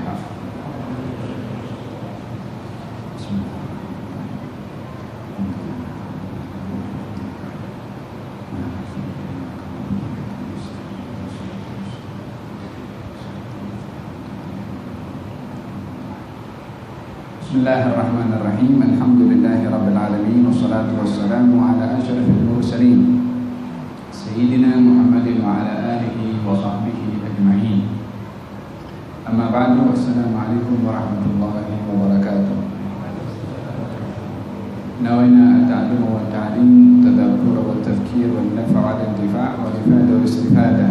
بالحق. بسم الله. Bismillahirrahmanirrahim. Alhamdulillahirabbil alamin wassalatu wassalamu ala asyrafil mursalin sayyidina Muhammadin wa ala alihi wa sahbihi ajma'in. Amma ba'du. Assalamualaikum warahmatullahi wabarakatuh. Nawaiنا التعلم والتعليم والتذكر والتذكير والنفع والانتفاع والإفادة والاستفادة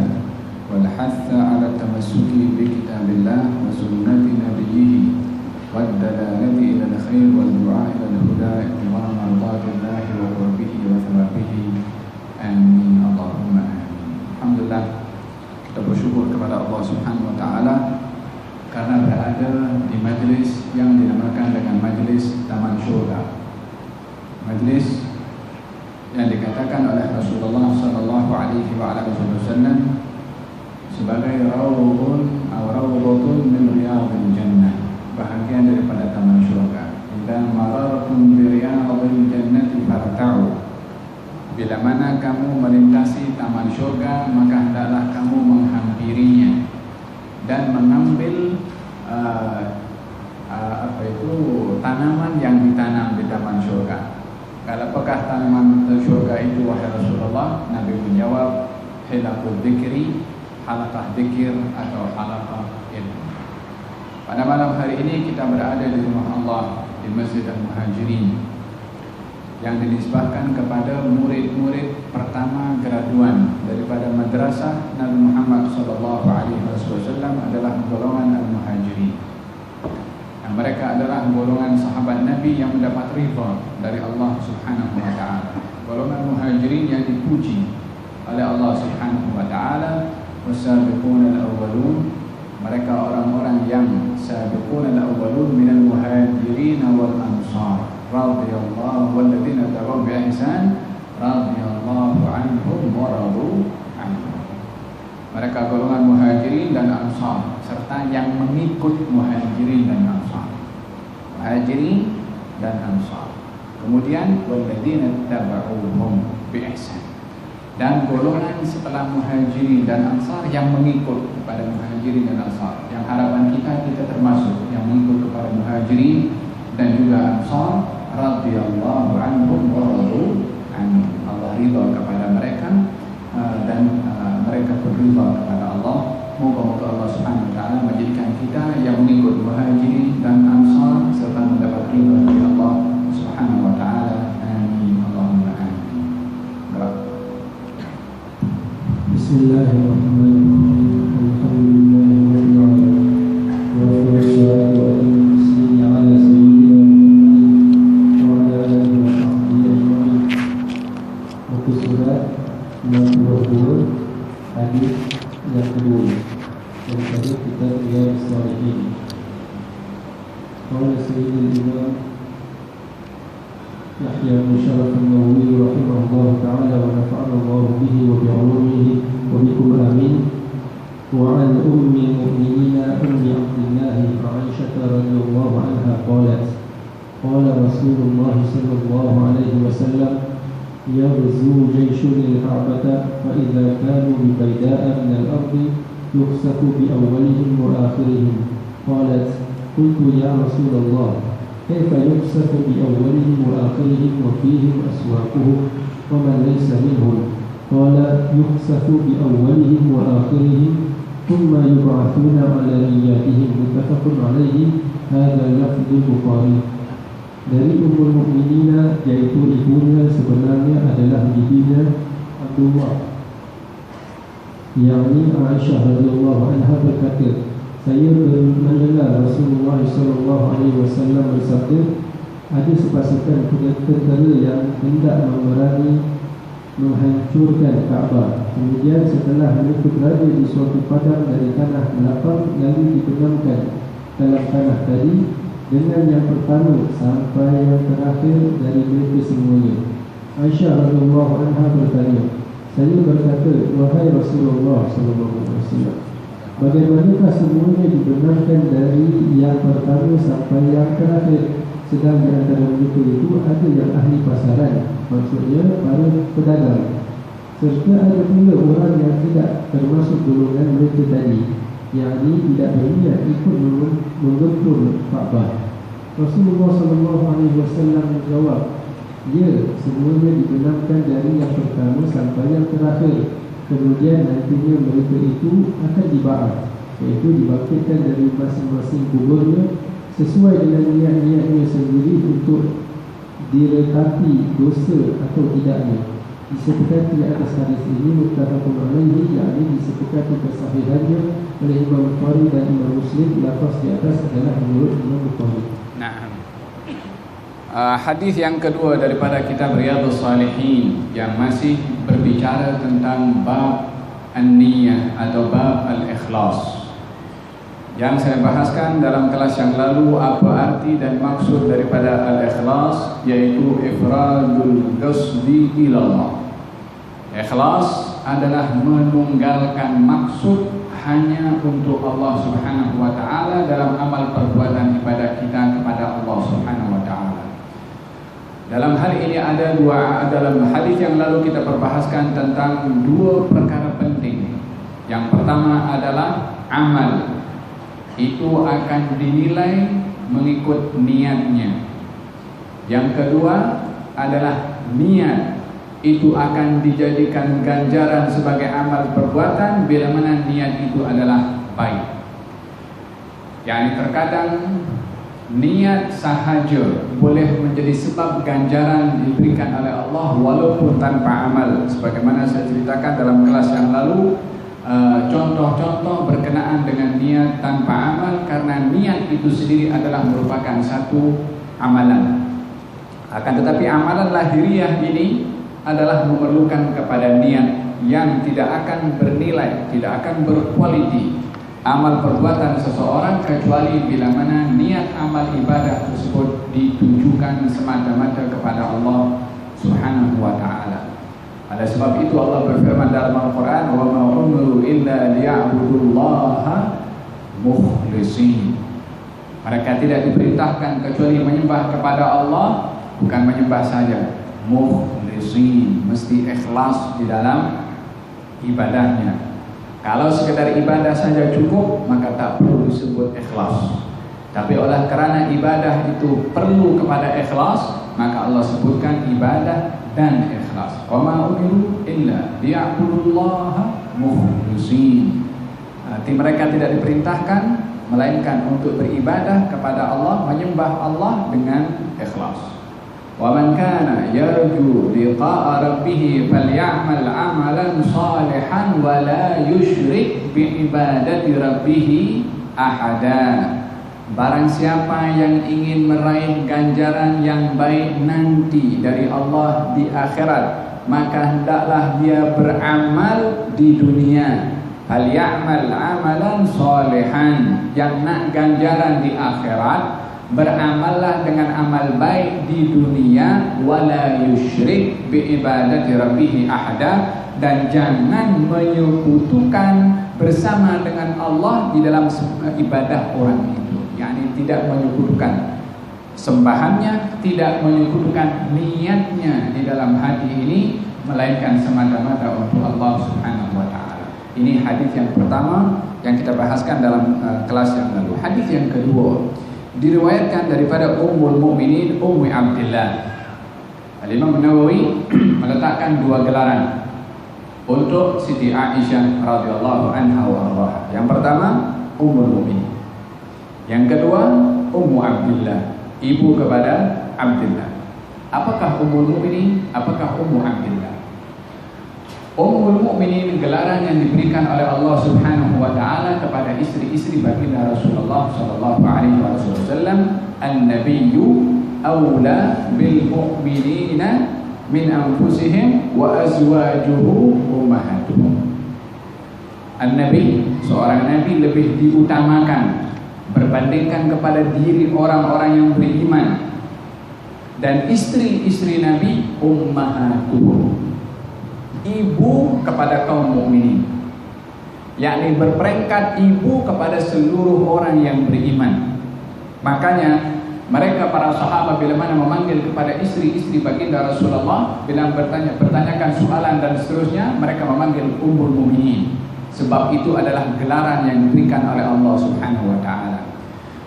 والحث على التمسك بكتاب الله وسنة نبيه والدلالة إلى الخير والدعاء إلى الهدى ابتغاء مرضات الله وقربه وثوابه. Amin Allahumma amin. Alhamdulillah, kita bersyukur kepada Allah Subhanahu wa taala karena berada di majlis yang dinamakan dengan majlis Taman Syurga. Majlis yang dikatakan oleh Rasulullah sallallahu alaihi wasallam sebagai rawdun atau rawdatun min riyadil jannah, bahagian daripada taman syurga. Idza marartum bi riyadil jannati farta'u. Bila mana kamu melintasi taman syurga, maka hendaklah kamu menghampirinya dan mengambil tanaman yang ditanam di taman syurga. Kalau apakah tanaman syurga itu wahai Rasulullah? Nabi menjawab, hilaqul dzikri, halaqah dzikir atau halaqah ilmu. Pada malam hari ini kita berada di rumah Allah di Masjid Al-Muhajirin yang dinisbahkan kepada murid-murid pertama graduan daripada madrasah Nabi Muhammad sallallahu alaihi wasallam adalah golongan Al-Muhajirin. Yang mereka adalah golongan sahabat Nabi yang mendapat ridha dari Allah Subhanahu wa taala. Golongan Muhajirin yang dipuji oleh Allah Subhanahu wa taala, wasabiqun al-awwalun, mereka orang-orang yang sabiqun al-awwalun minal muhajirin wal ansar radhiyallahu walladzina tabi'u bi ihsan radhiyallahu anhum wa radu anhu. Mereka golongan muhajirin dan ansar serta yang mengikut muhajirin dan ansar. Muhajirin dan ansar. Kemudian walladzina tabi'uhum bi ihsan. Dan golongan setelah muhajirin dan ansar yang mengikut kepada muhajirin dan ansar. Yang harapan kita termasuk yang mengikut kepada muhajirin dan juga ansar radhiyallahu anhum wa radu anhu. Allah ridha kepada mereka dan mereka berridha kepada Allah. Moga-moga Allah Subhanahu wa taala menjadikan kita yang mengikut muhajirin dan ansar serta mendapat ridha dari Allah Subhanahu wa taala. Amin Allahumma amin. Bismillahirrahmanirrahim. Alhamdulillahirabbil alamin. Wassalatu wassalamu ala sayyidina Muhammad wa ala alihi wa sahbihi ajma'in. Buku surat 62 hadis yang kedua daripada kitab Riyadhus Shalihin. Qala Sayyidul Imam Yahya bin Sharaf an-Nawawi rahimahullah ta'ala wa nafa'ana Allah bihi wa bi'ulumihi wa bikum amin. Wa an ummi mu'minina ummi Abdillah Aisha radhiyallahu anha qalat qala Rasulullah sallallahu alaihi wasallam yaghzu jayshun al-Ka'bah fa idza kanu bi bayda'a min al-ardi yukhsafu bi awwalihim wa akhirihim. Qalat qultu ya Rasulullah كيف يخسف بأولهم وآخرهم وفيهم أسواقهم ومن ليس منهم؟ قال يخسف بأولهم وآخرهم ثم يبعثون على نياتهم. متفق عليه. هذا لفظ البخاري. Dari Ummul Mukminin, yaitu ibunya sebenarnya adalah bibinya Abdullah, yakni Aisyah radhiyallahu anha berkata, saya mendengar Rasulullah SAW bersabda, ada sepasukan tentera yang hendak memerangi menghancurkan Kaabah. Kemudian setelah mereka berada di suatu padang dari tanah lapang, lalu dibenamkan dalam tanah tadi dengan yang pertama sampai yang terakhir dari mereka semuanya. Aisyah radhiyallahu anha bertanya, saya berkata, wahai Rasulullah SAW, bagaimanakah semuanya dibenarkan dari yang pertama sampai yang terakhir, sedang di antara mereka itu ada yang ahli pasaran, maksudnya para pedagang, serta ada pula orang yang tidak termasuk golongan mereka tadi, yakni tidak berniat ikut menggentur Ka'bah. Rasulullah SAW menjawab, ya, semuanya dibenarkan dari yang pertama sampai yang terakhir. Kemudian nantinya mereka itu akan dibakar, iaitu dibangkitkan dari masing-masing kuburnya sesuai dengan niat-niatnya sendiri untuk direkapi dosa atau tidaknya. Disepakati atas hadis ini muttafaqun alaihi, yakni disepakati kesahihannya oleh Imam Bukhari dan Imam Muslim. Lafaz di atas adalah menurut Imam Bukhari. Hadis yang kedua daripada kitab Riyadhus Shalihin yang masih berbicara tentang bab an-niyah atau bab al-ikhlas. Yang saya bahaskan dalam kelas yang lalu apa arti dan maksud daripada al-ikhlas, yaitu ifradul qasdi ilallah. Ikhlas adalah menunggalkan maksud hanya untuk Allah Subhanahu wa taala dalam amal perbuatan ibadah kita kepada Allah Subhanahu wa taala. Dalam hal ini ada dalam hadis yang lalu kita perbahaskan tentang dua perkara penting. Yang pertama adalah amal. Itu akan dinilai mengikut niatnya. Yang kedua adalah niat. Itu akan dijadikan ganjaran sebagai amal perbuatan bila mana niat itu adalah baik. Yang terkadang niat sahaja boleh menjadi sebab ganjaran diberikan oleh Allah walaupun tanpa amal. Sebagaimana saya ceritakan dalam kelas yang lalu, contoh-contoh berkenaan dengan niat tanpa amal, karena niat itu sendiri adalah merupakan satu amalan. Akan tetapi amalan lahiriah ini adalah memerlukan kepada niat yang tidak akan bernilai, tidak akan berkualiti amal perbuatan seseorang kecuali bila mana niat amal ibadah tersebut ditujukan semata-mata kepada Allah Subhanahu wa taala. Oleh sebab itu Allah berfirman dalam Al-Qur'an, "Wa ma umiru illa liya'budullaha mukhlishin." Mereka tidak diperintahkan kecuali menyembah kepada Allah, bukan menyembah saja, mukhlishin, mesti ikhlas di dalam ibadahnya. Kalau sekedar ibadah saja cukup, maka tak perlu disebut ikhlas. Tapi oleh kerana ibadah itu perlu kepada ikhlas, maka Allah sebutkan ibadah dan ikhlas. Wa ma umiru illa liya'budullaha mukhlishin. Arti mereka tidak diperintahkan melainkan untuk beribadah kepada Allah, menyembah Allah dengan ikhlas. Wa man kana yarju liqa'a rabbih falyamal 'amalan salihan wa la yusyrik bi ibadati rabbih ahada. Barang siapa yang ingin meraih ganjaran yang baik nanti dari Allah di akhirat, maka hendaklah dia beramal di dunia. Falyamal 'amalan salihan, yang nak ganjaran di akhirat, beramallah dengan amal baik di dunia, wala yusyrik bi ibadati rabbih ahada, dan jangan menyekutukan bersama dengan Allah di dalam ibadah orang itu. yakni tidak menyekutukan sembahannya, tidak menyekutukan niatnya di dalam hati ini, melainkan semata-mata untuk Allah Subhanahu wa taala. Ini hadis yang pertama yang kita bahaskan dalam kelas yang lalu. Hadis yang kedua diriwayatkan daripada Ummul Mukminin Ummu Abdillah. Al-Imam Nawawi meletakkan dua gelaran untuk Siti Aisyah radhiyallahu anha wa ardaha. Yang pertama Ummul Mukminin, yang kedua Ummu Abdillah, ibu kepada Abdillah. Apakah Ummul Mukminin? Apakah Ummu Abdillah? Ummul Mukminin gelaran yang diberikan oleh Allah Subhanahu wa taala kepada istri-istri baginda Rasulullah sallallahu alaihi wasallam. An-nabiyyu aula bil mu'minina min anfusihim wa azwajuhu ummahatuhum. An-nabi, seorang nabi lebih diutamakan berbandingkan kepada diri orang-orang yang beriman, dan istri-istri nabi ummahatuhum, ibu kepada kaum mukminin. yakni berperingkat ibu kepada seluruh orang yang beriman. Makanya mereka para sahabat bila mana memanggil kepada istri-istri baginda Rasulullah, bila bertanyakan soalan dan seterusnya, mereka memanggil Ummul Mukminin. Sebab itu adalah gelaran yang diberikan oleh Allah Subhanahu wa taala.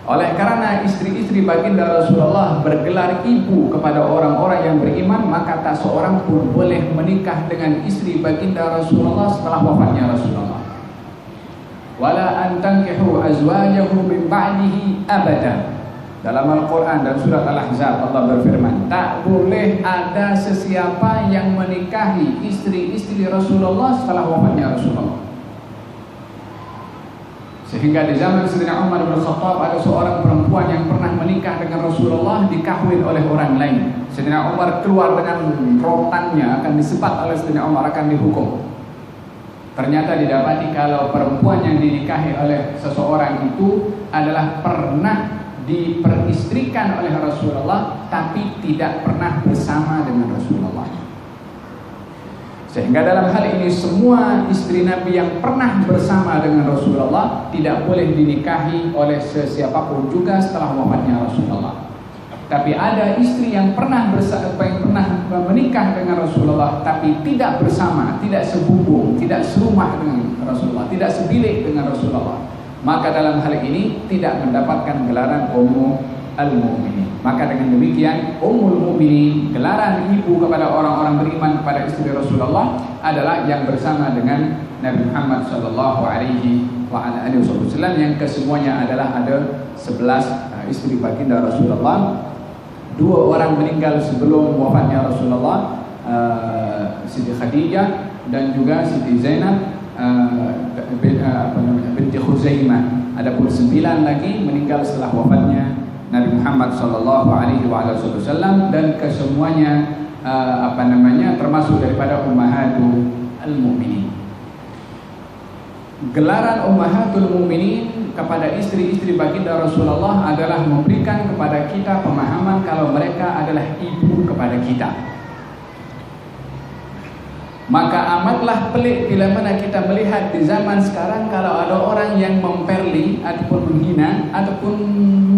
Oleh karena istri-istri baginda Rasulullah bergelar ibu kepada orang-orang yang beriman, maka tak seorang pun boleh menikah dengan istri baginda Rasulullah setelah wafatnya Rasulullah. Wala an tankihu azwajahu min ba'dihi abada. Dalam Al-Quran dan surat Al-Ahzab Allah berfirman, tak boleh ada sesiapa yang menikahi istri-istri Rasulullah setelah wafatnya Rasulullah. Sehingga di zaman Sayyidina Umar bin Khattab ada seorang perempuan yang pernah menikah dengan Rasulullah, dikahwin oleh orang lain. Sayyidina Umar keluar dengan rotannya, akan disebat oleh Sayyidina Umar, akan dihukum. Ternyata didapati kalau perempuan yang dinikahi oleh seseorang itu adalah pernah diperistrikan oleh Rasulullah, tapi tidak pernah bersama dengan Rasulullah. Sehingga dalam hal ini semua istri Nabi yang pernah bersama dengan Rasulullah tidak boleh dinikahi oleh sesiapapun juga setelah wafatnya Rasulullah. Tapi ada istri yang pernah menikah dengan Rasulullah tapi tidak bersama, tidak sebubung, tidak serumah dengan Rasulullah, tidak sebilik dengan Rasulullah, maka dalam hal ini tidak mendapatkan gelaran Ummul Mukminin. Maka dengan demikian Ummul Mukminin, gelaran ibu kepada orang-orang beriman kepada istri Rasulullah, adalah yang bersama dengan Nabi Muhammad sallallahu alaihi wasallam, yang kesemuanya adalah ada 11 istri baginda Rasulullah. 2 orang meninggal sebelum wafatnya Rasulullah, Siti Khadijah dan juga Siti Zainab binti Khuzaimah. Adapun 9 lagi meninggal setelah wafatnya Nabi Muhammad sallallahu alaihi wasallam, dan kesemuanya termasuk daripada ummahatul mukminin. Gelaran ummahatul mukminin kepada istri-istri baginda Rasulullah adalah memberikan kepada kita pemahaman kalau mereka adalah ibu kepada kita. Maka amatlah pelik bila mana kita melihat di zaman sekarang kalau ada orang yang memperli ataupun menghina ataupun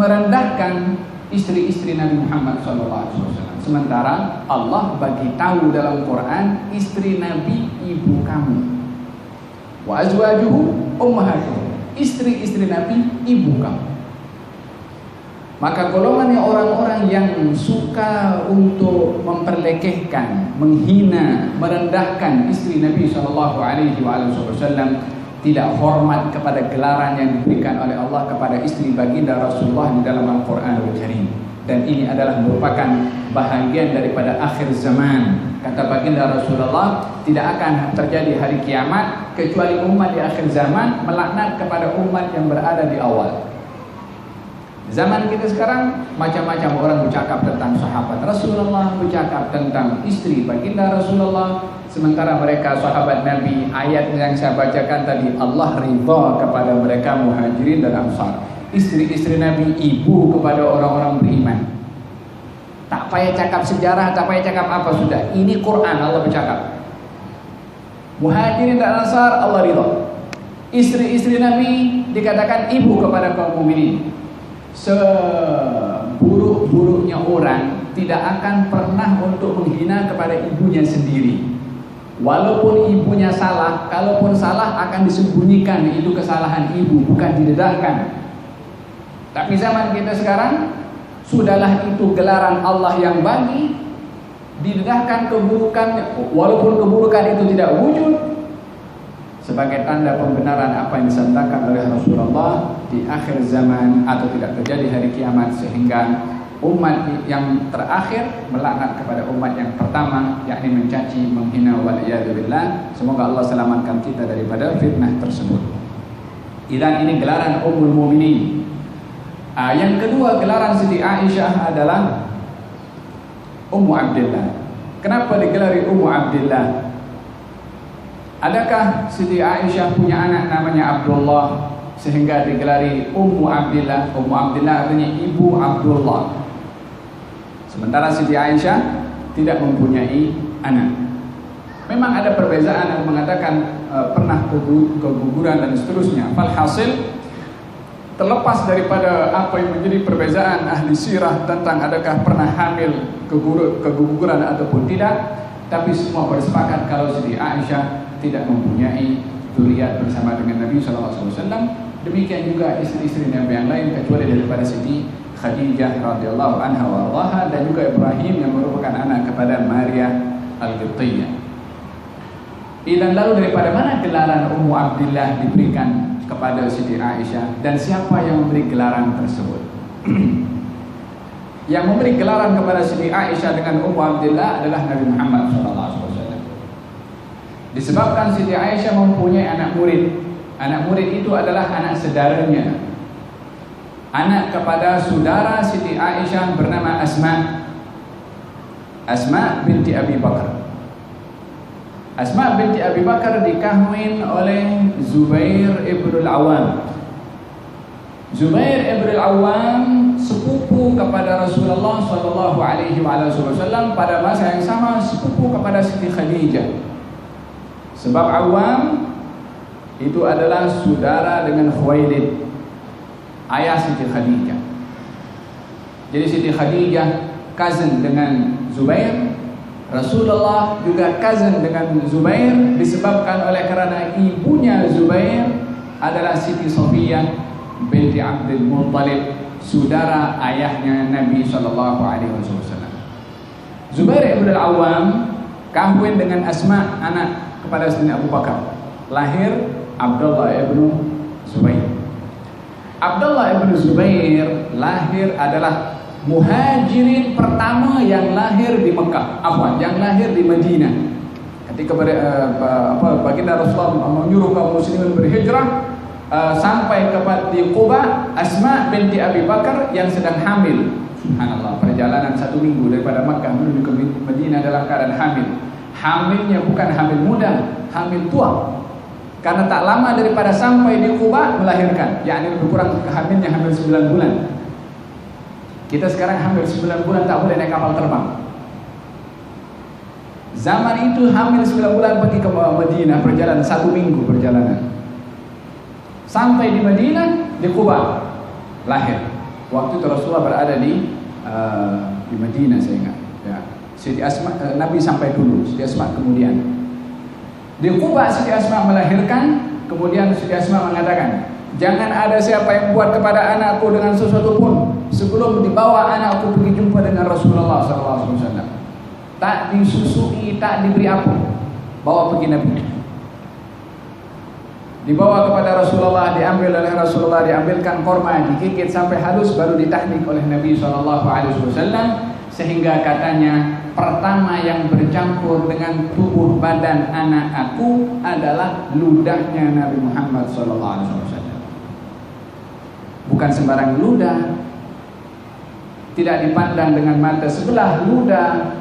merendahkan istri-istri Nabi Muhammad SAW. Sementara Allah bagi tahu dalam Quran, istri Nabi ibu kamu. Wa azwajuhu ummahatuhum, istri-istri Nabi ibu kamu. Maka golongannya orang-orang yang suka untuk memperlekehkan, menghina, merendahkan istri Nabi SAW, tidak hormat kepada gelaran yang diberikan oleh Allah kepada istri baginda Rasulullah di dalam Al-Quranul Karim. Dan ini adalah merupakan bahagian daripada akhir zaman. Kata baginda Rasulullah, tidak akan terjadi hari kiamat kecuali umat di akhir zaman melaknat kepada umat yang berada di awal. Zaman kita sekarang macam-macam orang bercakap tentang sahabat Rasulullah, bercakap tentang istri baginda Rasulullah, sementara mereka sahabat Nabi, ayat yang saya bacakan tadi, Allah ridha kepada mereka Muhajirin dan Ansar. Istri-istri Nabi ibu kepada orang-orang beriman. Tak payah cakap sejarah, tak payah cakap apa, sudah. Ini Quran, Allah bercakap. Muhajirin dan Ansar Allah ridha. Istri-istri Nabi dikatakan ibu kepada kaum mukminin. Seburuk-buruknya orang tidak akan pernah untuk menghina kepada ibunya sendiri. Walaupun ibunya salah, kalaupun salah akan disembunyikan itu kesalahan ibu, bukan didedahkan. Tapi zaman kita sekarang, sudahlah itu gelaran Allah yang bagi, didedahkan keburukan, walaupun keburukan itu tidak wujud, sebagai tanda pembenaran apa yang disampaikan oleh Rasulullah di akhir zaman atau tidak terjadi hari kiamat, sehingga umat yang terakhir melaknat kepada umat yang pertama, yakni mencaci, menghina, waliyadzubillah. Semoga Allah selamatkan kita daripada fitnah tersebut. Dan ini gelaran Ummul Mukminin. Yang kedua, gelaran Siti Aisyah adalah Ummu Abdillah. Kenapa digelari Ummu Abdillah? Adakah Siti Aisyah punya anak namanya Abdullah sehingga digelari Ummu Abdillah? Ummu Abdillah artinya ibu Abdullah. Sementara Siti Aisyah tidak mempunyai anak. Memang ada perbezaan yang mengatakan pernah keguguran dan seterusnya. Falhasil, terlepas daripada apa yang menjadi perbezaan ahli sirah tentang adakah pernah hamil keguguran ataupun tidak, tapi semua bersepakat kalau Siti Aisyah tidak mempunyai zuriat bersama dengan Nabi SAW. Demikian juga istri-istri Nabi yang lain kecuali daripada Siti Khadijah radhiyallahu anha wa ardaha, dan juga Ibrahim yang merupakan anak kepada Maria Al-Qibtiyah. Dan lalu daripada mana gelaran Ummu Abdillah diberikan kepada Siti Aisyah, dan siapa yang memberi gelaran tersebut? Yang memberi gelaran kepada Siti Aisyah dengan Ummu Abdillah adalah Nabi Muhammad SAW. Disebabkan Siti Aisyah mempunyai anak murid. Anak murid itu adalah anak saudaranya, anak kepada saudara Siti Aisyah bernama Asma binti Abi Bakar. Asma binti Abi Bakar dikahwin oleh Zubair ibn al-Awwam. Zubair ibn al-Awwam sepupu kepada Rasulullah sallallahu alaihi wasallam, pada masa yang sama sepupu kepada Siti Khadijah. Sebab Awwam itu adalah saudara dengan Khuwailid, ayah Siti Khadijah. Jadi Siti Khadijah cousin dengan Zubair, Rasulullah juga cousin dengan Zubair, disebabkan oleh karena ibunya Zubair adalah Siti Sofiyah binti Abdul Muttalib, saudara ayahnya Nabi SAW. Zubair ibn al-Awwam kahwin dengan Asma, anak kepada Sayyidina Abu Bakar. Lahir Abdullah ibn Zubair. Abdullah ibn Zubair lahir adalah muhajirin pertama yang lahir di Mekah, yang lahir di Madinah. Ketika baginda Rasulullah menyuruh kaum muslimin berhijrah sampai di Quba, Asma binti Abi Bakar yang sedang hamil. Subhanallah, perjalanan 1 minggu daripada Mekah menuju ke Madinah dalam keadaan hamil. Hamilnya bukan hamil muda, hamil tua. Karena tak lama daripada sampai di Quba melahirkan, yakni lebih kurang hamilnya hamil 9 bulan. Kita sekarang hamil 9 bulan tak boleh naik kapal terbang. Zaman itu hamil 9 bulan pergi ke Madinah, perjalanan 1 minggu perjalanan. Sampai di Madinah, di Quba lahir. Waktu itu Rasulullah berada di Madinah, saya ingat. Ya. Siti Asma, Nabi sampai dulu, Siti Asma kemudian. Di Quba Siti Asma melahirkan, kemudian Siti Asma mengatakan, jangan ada siapa yang buat kepada anakku dengan sesuatu pun sebelum dibawa anakku pergi jumpa dengan Rasulullah SAW. Tak disusui, tak diberi apa, bawa pergi Nabi. Dibawa kepada Rasulullah, diambil oleh Rasulullah, diambilkan korma, digigit sampai halus, baru ditahnik oleh Nabi SAW. Sehingga katanya, pertama yang bercampur dengan tubuh badan anak aku adalah ludahnya Nabi Muhammad SAW. Bukan sembarang ludah, tidak dipandang dengan mata sebelah ludah.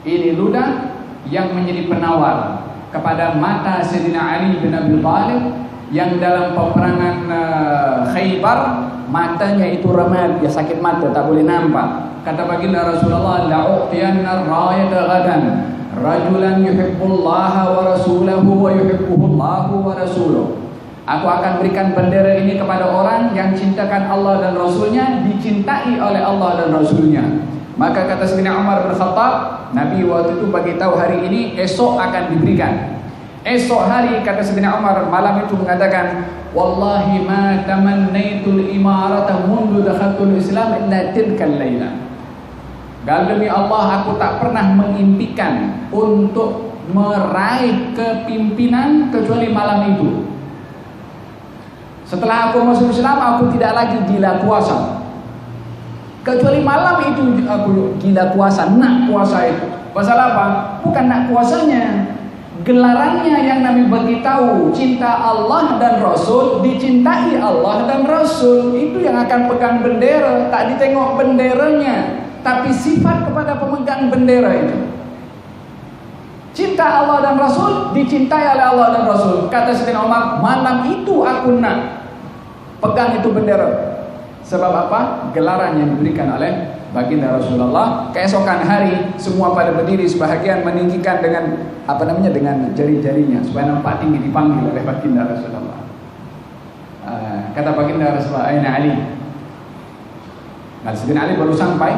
Ini ludah yang menjadi penawar kepada mata Sayyidina Ali bin Abi Thalib, yang dalam peperangan Khaybar matanya itu ramad, dia sakit mata, tak boleh nampak. Kata baginda Rasulullah, la'u'tiyanna rayata ghadan rajulan yuhibbullaha wa rasulahu wa yuhibbullahu wa rasuluhu. Aku akan berikan bendera ini kepada orang yang cintakan Allah dan Rasulnya, dicintai oleh Allah dan Rasulnya. Maka kata Sayyidina Umar bin Khattab, Nabi waktu itu bagi tahu hari ini, esok akan diberikan. Esok hari, kata Sayyidina Umar malam itu mengatakan, wallahi ma tamannaitul imarata mundu dakhaltul Islam illa tilkal laila. Demi Allah, aku tak pernah mengimpikan untuk meraih kepimpinan kecuali malam itu. Setelah aku masuk Islam, aku tidak lagi gila puasa. Kecuali malam itu aku gila puasa, nak puasa itu. Pasal apa? Bukan nak puasanya, gelarannya yang Nabi beritahu, cinta Allah dan Rasul, dicintai Allah dan Rasul. Itu yang akan pegang bendera. Tak ditengok benderanya, tapi sifat kepada pemegang bendera itu. Cinta Allah dan Rasul, dicintai oleh Allah dan Rasul. Kata Sayyidina Umar, malam itu aku nak pegang itu bendera. Sebab apa? Gelaran yang diberikan oleh baginda Rasulullah. Keesokan hari semua pada berdiri, sebahagian meninggikan dengan dengan jari-jarinya supaya nampak tinggi, dipanggil oleh baginda Rasulullah. Kata baginda Rasulullah, "Aina Ali?" Nah, Sayyidina Ali baru sampai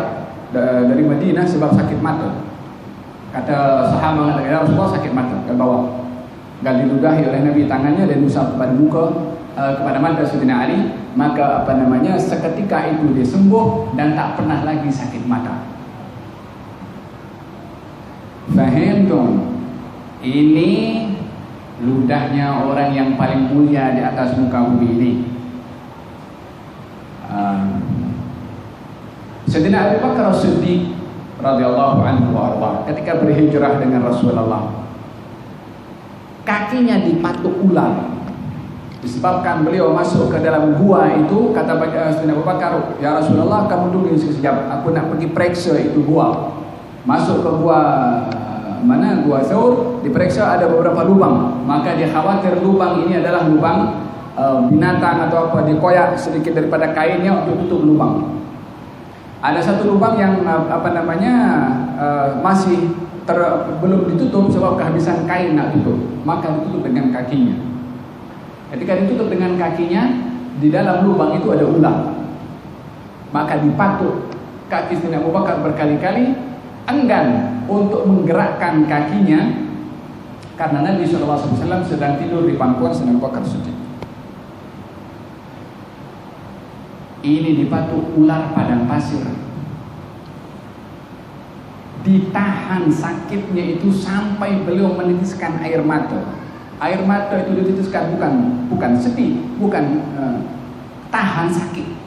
dari Madinah sebab sakit mata. Kata sahabat, "Ya Rasulullah, sakit mata." Ke bawah. Gal diludahi oleh Nabi tangannya dan usap pada muka kepada mata Sayyidina Ali. Maka seketika itu dia sembuh dan tak pernah lagi sakit mata. Faham dong? Ini ludahnya orang yang paling mulia di atas muka bumi ini. Sayyidina Abu Bakar As-Siddiq radhiyallahu anhu warḍah ketika berhijrah dengan Rasulullah, kakinya dipatuk ular. Disebabkan beliau masuk ke dalam gua itu, kata Sayyidina Abu Bakar, "Ya Rasulullah, kamu tunggu sekejap, aku nak pergi periksa itu gua." Masuk ke gua Gua Thawr, diperiksa ada beberapa lubang. Maka dia khawatir lubang ini adalah lubang binatang atau apa, dikoyak sedikit daripada kainnya untuk tutup lubang. Ada satu lubang yang masih belum ditutup sebab kehabisan kain nak tutup, maka ditutup dengan kakinya. Ketika ditutup dengan kakinya, di dalam lubang itu ada ular. Maka dipatuk kaki Sayyidina Abu Bakar berkali-kali, enggan untuk menggerakkan kakinya karena Nabi SAW sedang tidur di pangkuan Sayyidina Abu Bakar Siddiq. Ini dipatuk ular padang pasir. Ditahan sakitnya itu sampai beliau menitiskan air mata. Air mata itu dititiskan bukan sedih, bukan tahan sakit.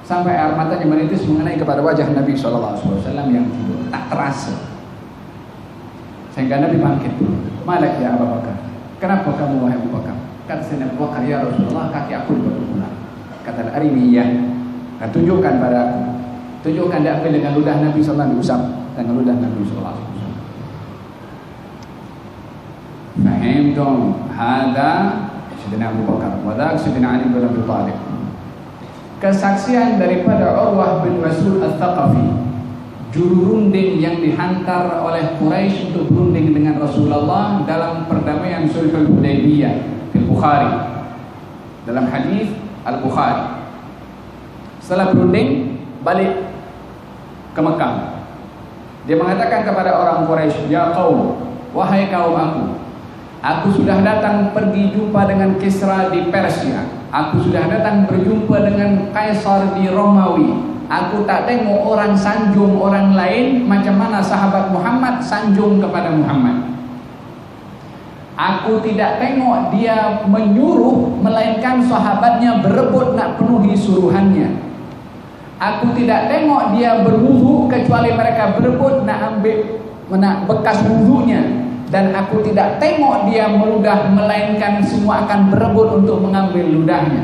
Sampai air matanya menitis mengenai kepada wajah Nabi SAW yang tidur, tak terasa. Sehingga Nabi bangkit dulu. "Malak ya Abu Bakar, kenapa kamu wahai Abu Bakar?" Kata Sayyidina Abu Bakar, "Ya Rasulullah, kaki aku dipatuk ular." Kata Arini, "Ya." Tunjukkan pada aku. Tunjukkan, dia ambil dengan ludah Nabi SAW, diusap dengan ludah Nabi SAW. Fahim dong, hada Sayyidina Abu Bakar, wadak Sayyidina Ali bin Abi Thalib. Kesaksian daripada Urwah bin Mas'ud Al-Thaqafi, juru runding yang dihantar oleh Quraisy untuk berunding dengan Rasulullah dalam perdamaian Sulhul Hudaybiyah di Bukhari, dalam hadis Al-Bukhari. Setelah berunding, balik ke Mekah. Dia mengatakan kepada orang Quraisy, "Ya qaum, wahai kaum aku sudah datang pergi jumpa dengan Kisra di Persia. Aku sudah datang berjumpa dengan Kaisar di Romawi. Aku tak tengok orang sanjung orang lain macam mana sahabat Muhammad sanjung kepada Muhammad. Aku tidak tengok dia menyuruh, melainkan sahabatnya berebut nak penuhi suruhannya. Aku tidak tengok dia berwudu kecuali mereka berebut nak bekas wudunya. Dan aku tidak tengok dia meludah, melainkan semua akan berebut untuk mengambil ludahnya."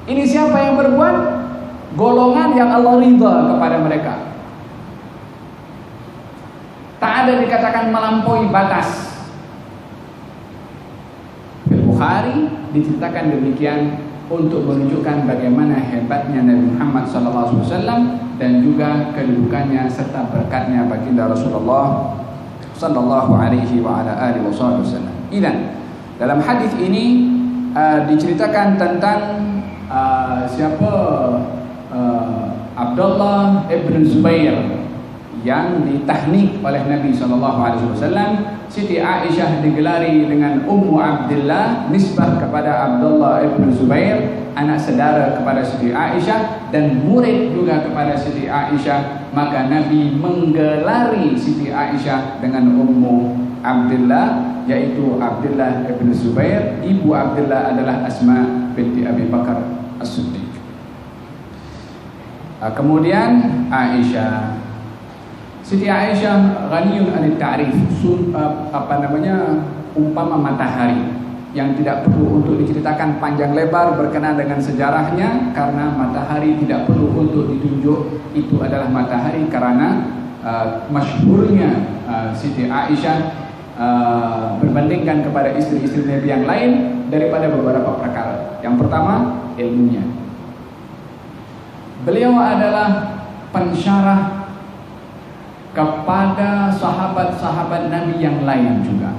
Ini siapa yang berbuat? Golongan yang Allah ridha kepada mereka. Tak ada dikatakan melampaui batas. Di Bukhari diceritakan demikian untuk menunjukkan bagaimana hebatnya Nabi Muhammad SAW dan juga kedudukannya serta berkatnya baginda Rasulullah sallallahu alaihi wa ala alihi wasallam. Dalam hadis ini diceritakan tentang Abdullah ibn Zubair yang ditahnik oleh Nabi sallallahu alaihi wasallam. Siti Aisyah digelari dengan Ummu Abdillah, nisbah kepada Abdullah ibn Zubair, anak saudara kepada Siti Aisyah dan murid juga kepada Siti Aisyah. Maka Nabi menggelari Siti Aisyah dengan Ummu Abdillah, yaitu Abdullah ibn Zubair. Ibu Abdullah adalah Asma binti Abi Bakar As-Siddiq. Kemudian Aisyah, Siti Aisyah ghaniyun anit ta'rif, umpama matahari yang tidak perlu untuk diceritakan panjang lebar berkenaan dengan sejarahnya, karena matahari tidak perlu untuk ditunjuk itu adalah matahari karena masyhurnya Siti Aisyah berbandingkan kepada istri-istri Nabi yang lain daripada beberapa perkara. Yang pertama, ilmunya. Beliau adalah pensyarah kepada sahabat-sahabat Nabi yang lain juga.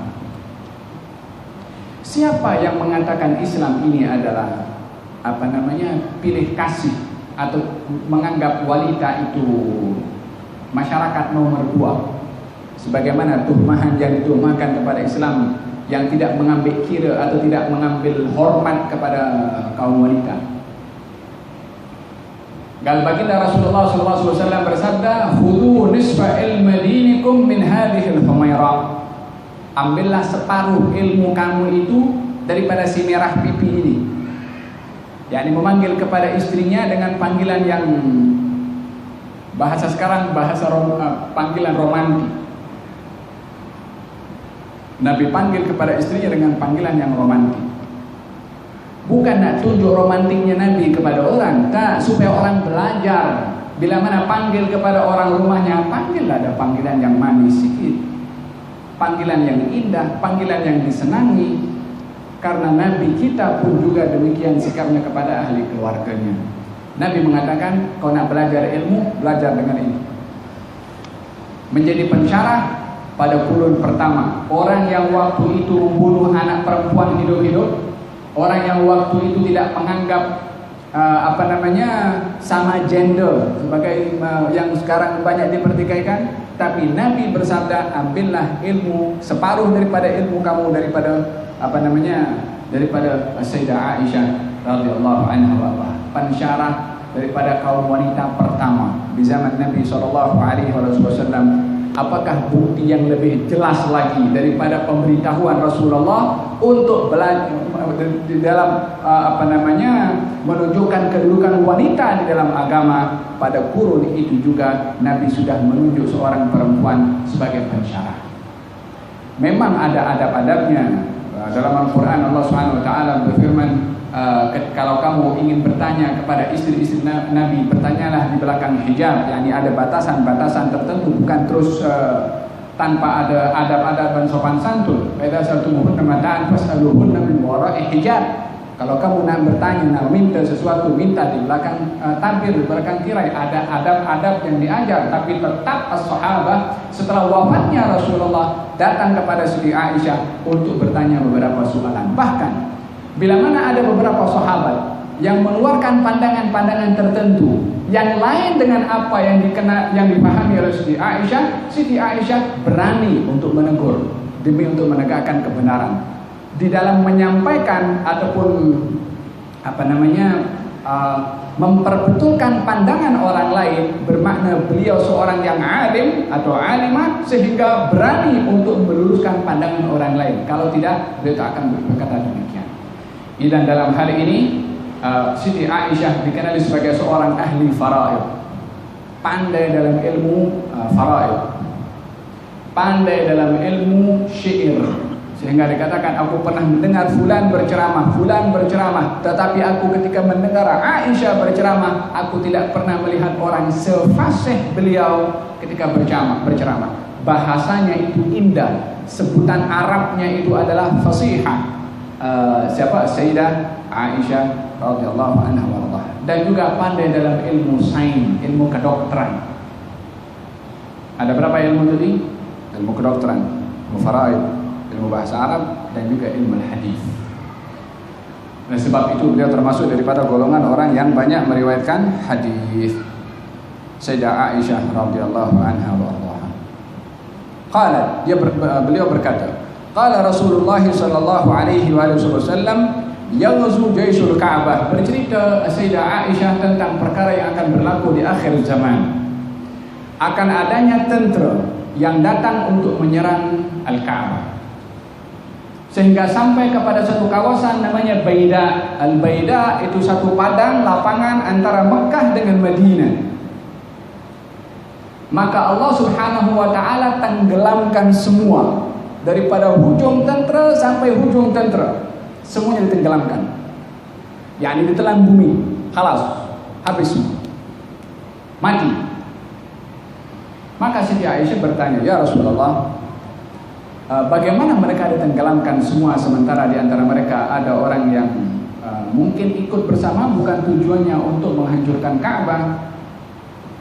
Siapa yang mengatakan Islam ini adalah pilih kasih atau menganggap wanita itu masyarakat nomor 2, sebagaimana tuhmahan yang dituhmahkan kepada Islam yang tidak mengambil kira atau tidak mengambil hormat kepada kaum wanita. Gal baginda Rasulullah SAW bersabda, "Khudhu nisfa ilmi dinikum min hadhil humairah." Ambillah separuh ilmu kamu itu daripada si merah pipi ini. yakni memanggil kepada istrinya dengan panggilan yang bahasa sekarang panggilan romantis. Nabi panggil kepada istrinya dengan panggilan yang romantis. Bukan nak tunjuk romantiknya Nabi kepada orang, tak, supaya orang belajar. Bila mana panggil kepada orang rumahnya, panggillah ada panggilan yang manis sikit, panggilan yang indah, panggilan yang disenangi. Karena Nabi kita pun juga demikian sikapnya kepada ahli keluarganya. Nabi mengatakan, kau nak belajar ilmu, belajar dengan ini. Menjadi pensyarah pada kurun pertama, orang yang waktu itu membunuh anak perempuan hidup-hidup, orang yang waktu itu tidak menganggap sama gender sebagai yang sekarang banyak dipertikaikan, tapi Nabi bersabda, ambillah ilmu separuh daripada ilmu kamu daripada Sayyidah Aisyah radhiyallahu anha, pensyarah daripada kaum wanita pertama di zaman Nabi SAW. Apakah bukti yang lebih jelas lagi daripada pemberitahuan Rasulullah untuk belajar di dalam menunjukkan kedudukan wanita di dalam agama? Pada kurun itu juga Nabi sudah menunjuk seorang perempuan sebagai pensyarah. Memang ada adab-adabnya. Dalam Al-Quran Allah Subhanahu Wa Taala berfirman, kalau kamu ingin bertanya kepada istri-istri Nabi, bertanyalah di belakang hijab. Yani ada batasan-batasan tertentu, bukan terus tanpa ada adab-adab dan sopan santun. Idza sa'altumuhunna mata'an fas'aluhunna min wara'i hijab. Kalau kamu nak bertanya, nak minta sesuatu, minta di belakang tabir, di belakang tirai. Ada adab-adab yang diajar. Tapi tetap as-sahabah setelah wafatnya Rasulullah datang kepada Siti Aisyah untuk bertanya beberapa soalan. Bahkan bila mana ada beberapa sahabat yang mengeluarkan pandangan-pandangan tertentu yang lain dengan apa yang dipahami oleh Siti Aisyah berani untuk menegur demi untuk menegakkan kebenaran. Di dalam menyampaikan ataupun memperbetulkan pandangan orang lain, bermakna beliau seorang yang alim atau alimah sehingga berani untuk meluruskan pandangan orang lain. Kalau tidak, beliau tak akan berkata demikian. Dan dalam hal ini Siti Aisyah dikenali sebagai seorang ahli faraid, pandai dalam ilmu faraid, pandai dalam ilmu syair. Sehingga dikatakan, aku pernah mendengar fulan berceramah, tetapi aku ketika mendengar Aisyah berceramah, aku tidak pernah melihat orang sefasih beliau ketika berceramah. Bahasanya itu indah, sebutan Arabnya itu adalah fasihah. Sayyidah Aisyah radhiyallahu anha warḍah. Dan juga pandai dalam ilmu sains, ilmu kedokteran. Ada berapa ilmu tadi? Ilmu kedokteran, ilmu faraid, ilmu bahasa Arab, dan juga ilmu hadis. Nah, sebab itu beliau termasuk daripada golongan orang yang banyak meriwayatkan hadis. Sayyidah Aisyah radhiyallahu anha warḍah. Beliau berkata, qala Rasulullah sallallahu alaihi wasallam, yaghzu jaisul Ka'bah. Bercerita Sayyidah Aisyah tentang perkara yang akan berlaku di akhir zaman. Akan adanya tentera yang datang untuk menyerang Al-Ka'bah. Sehingga sampai kepada satu kawasan namanya Baida. Al-Baida itu satu padang lapangan antara Mekah dengan Madinah. Maka Allah Subhanahu wa taala tenggelamkan semua, daripada hujung tentera sampai hujung tentera, semuanya ditenggelamkan. Yani ditelan bumi, khalas, habis semua, mati. Maka Siti Aisyah bertanya, ya Rasulullah, bagaimana mereka ditenggelamkan semua sementara di antara mereka ada orang yang mungkin ikut bersama bukan tujuannya untuk menghancurkan Ka'bah,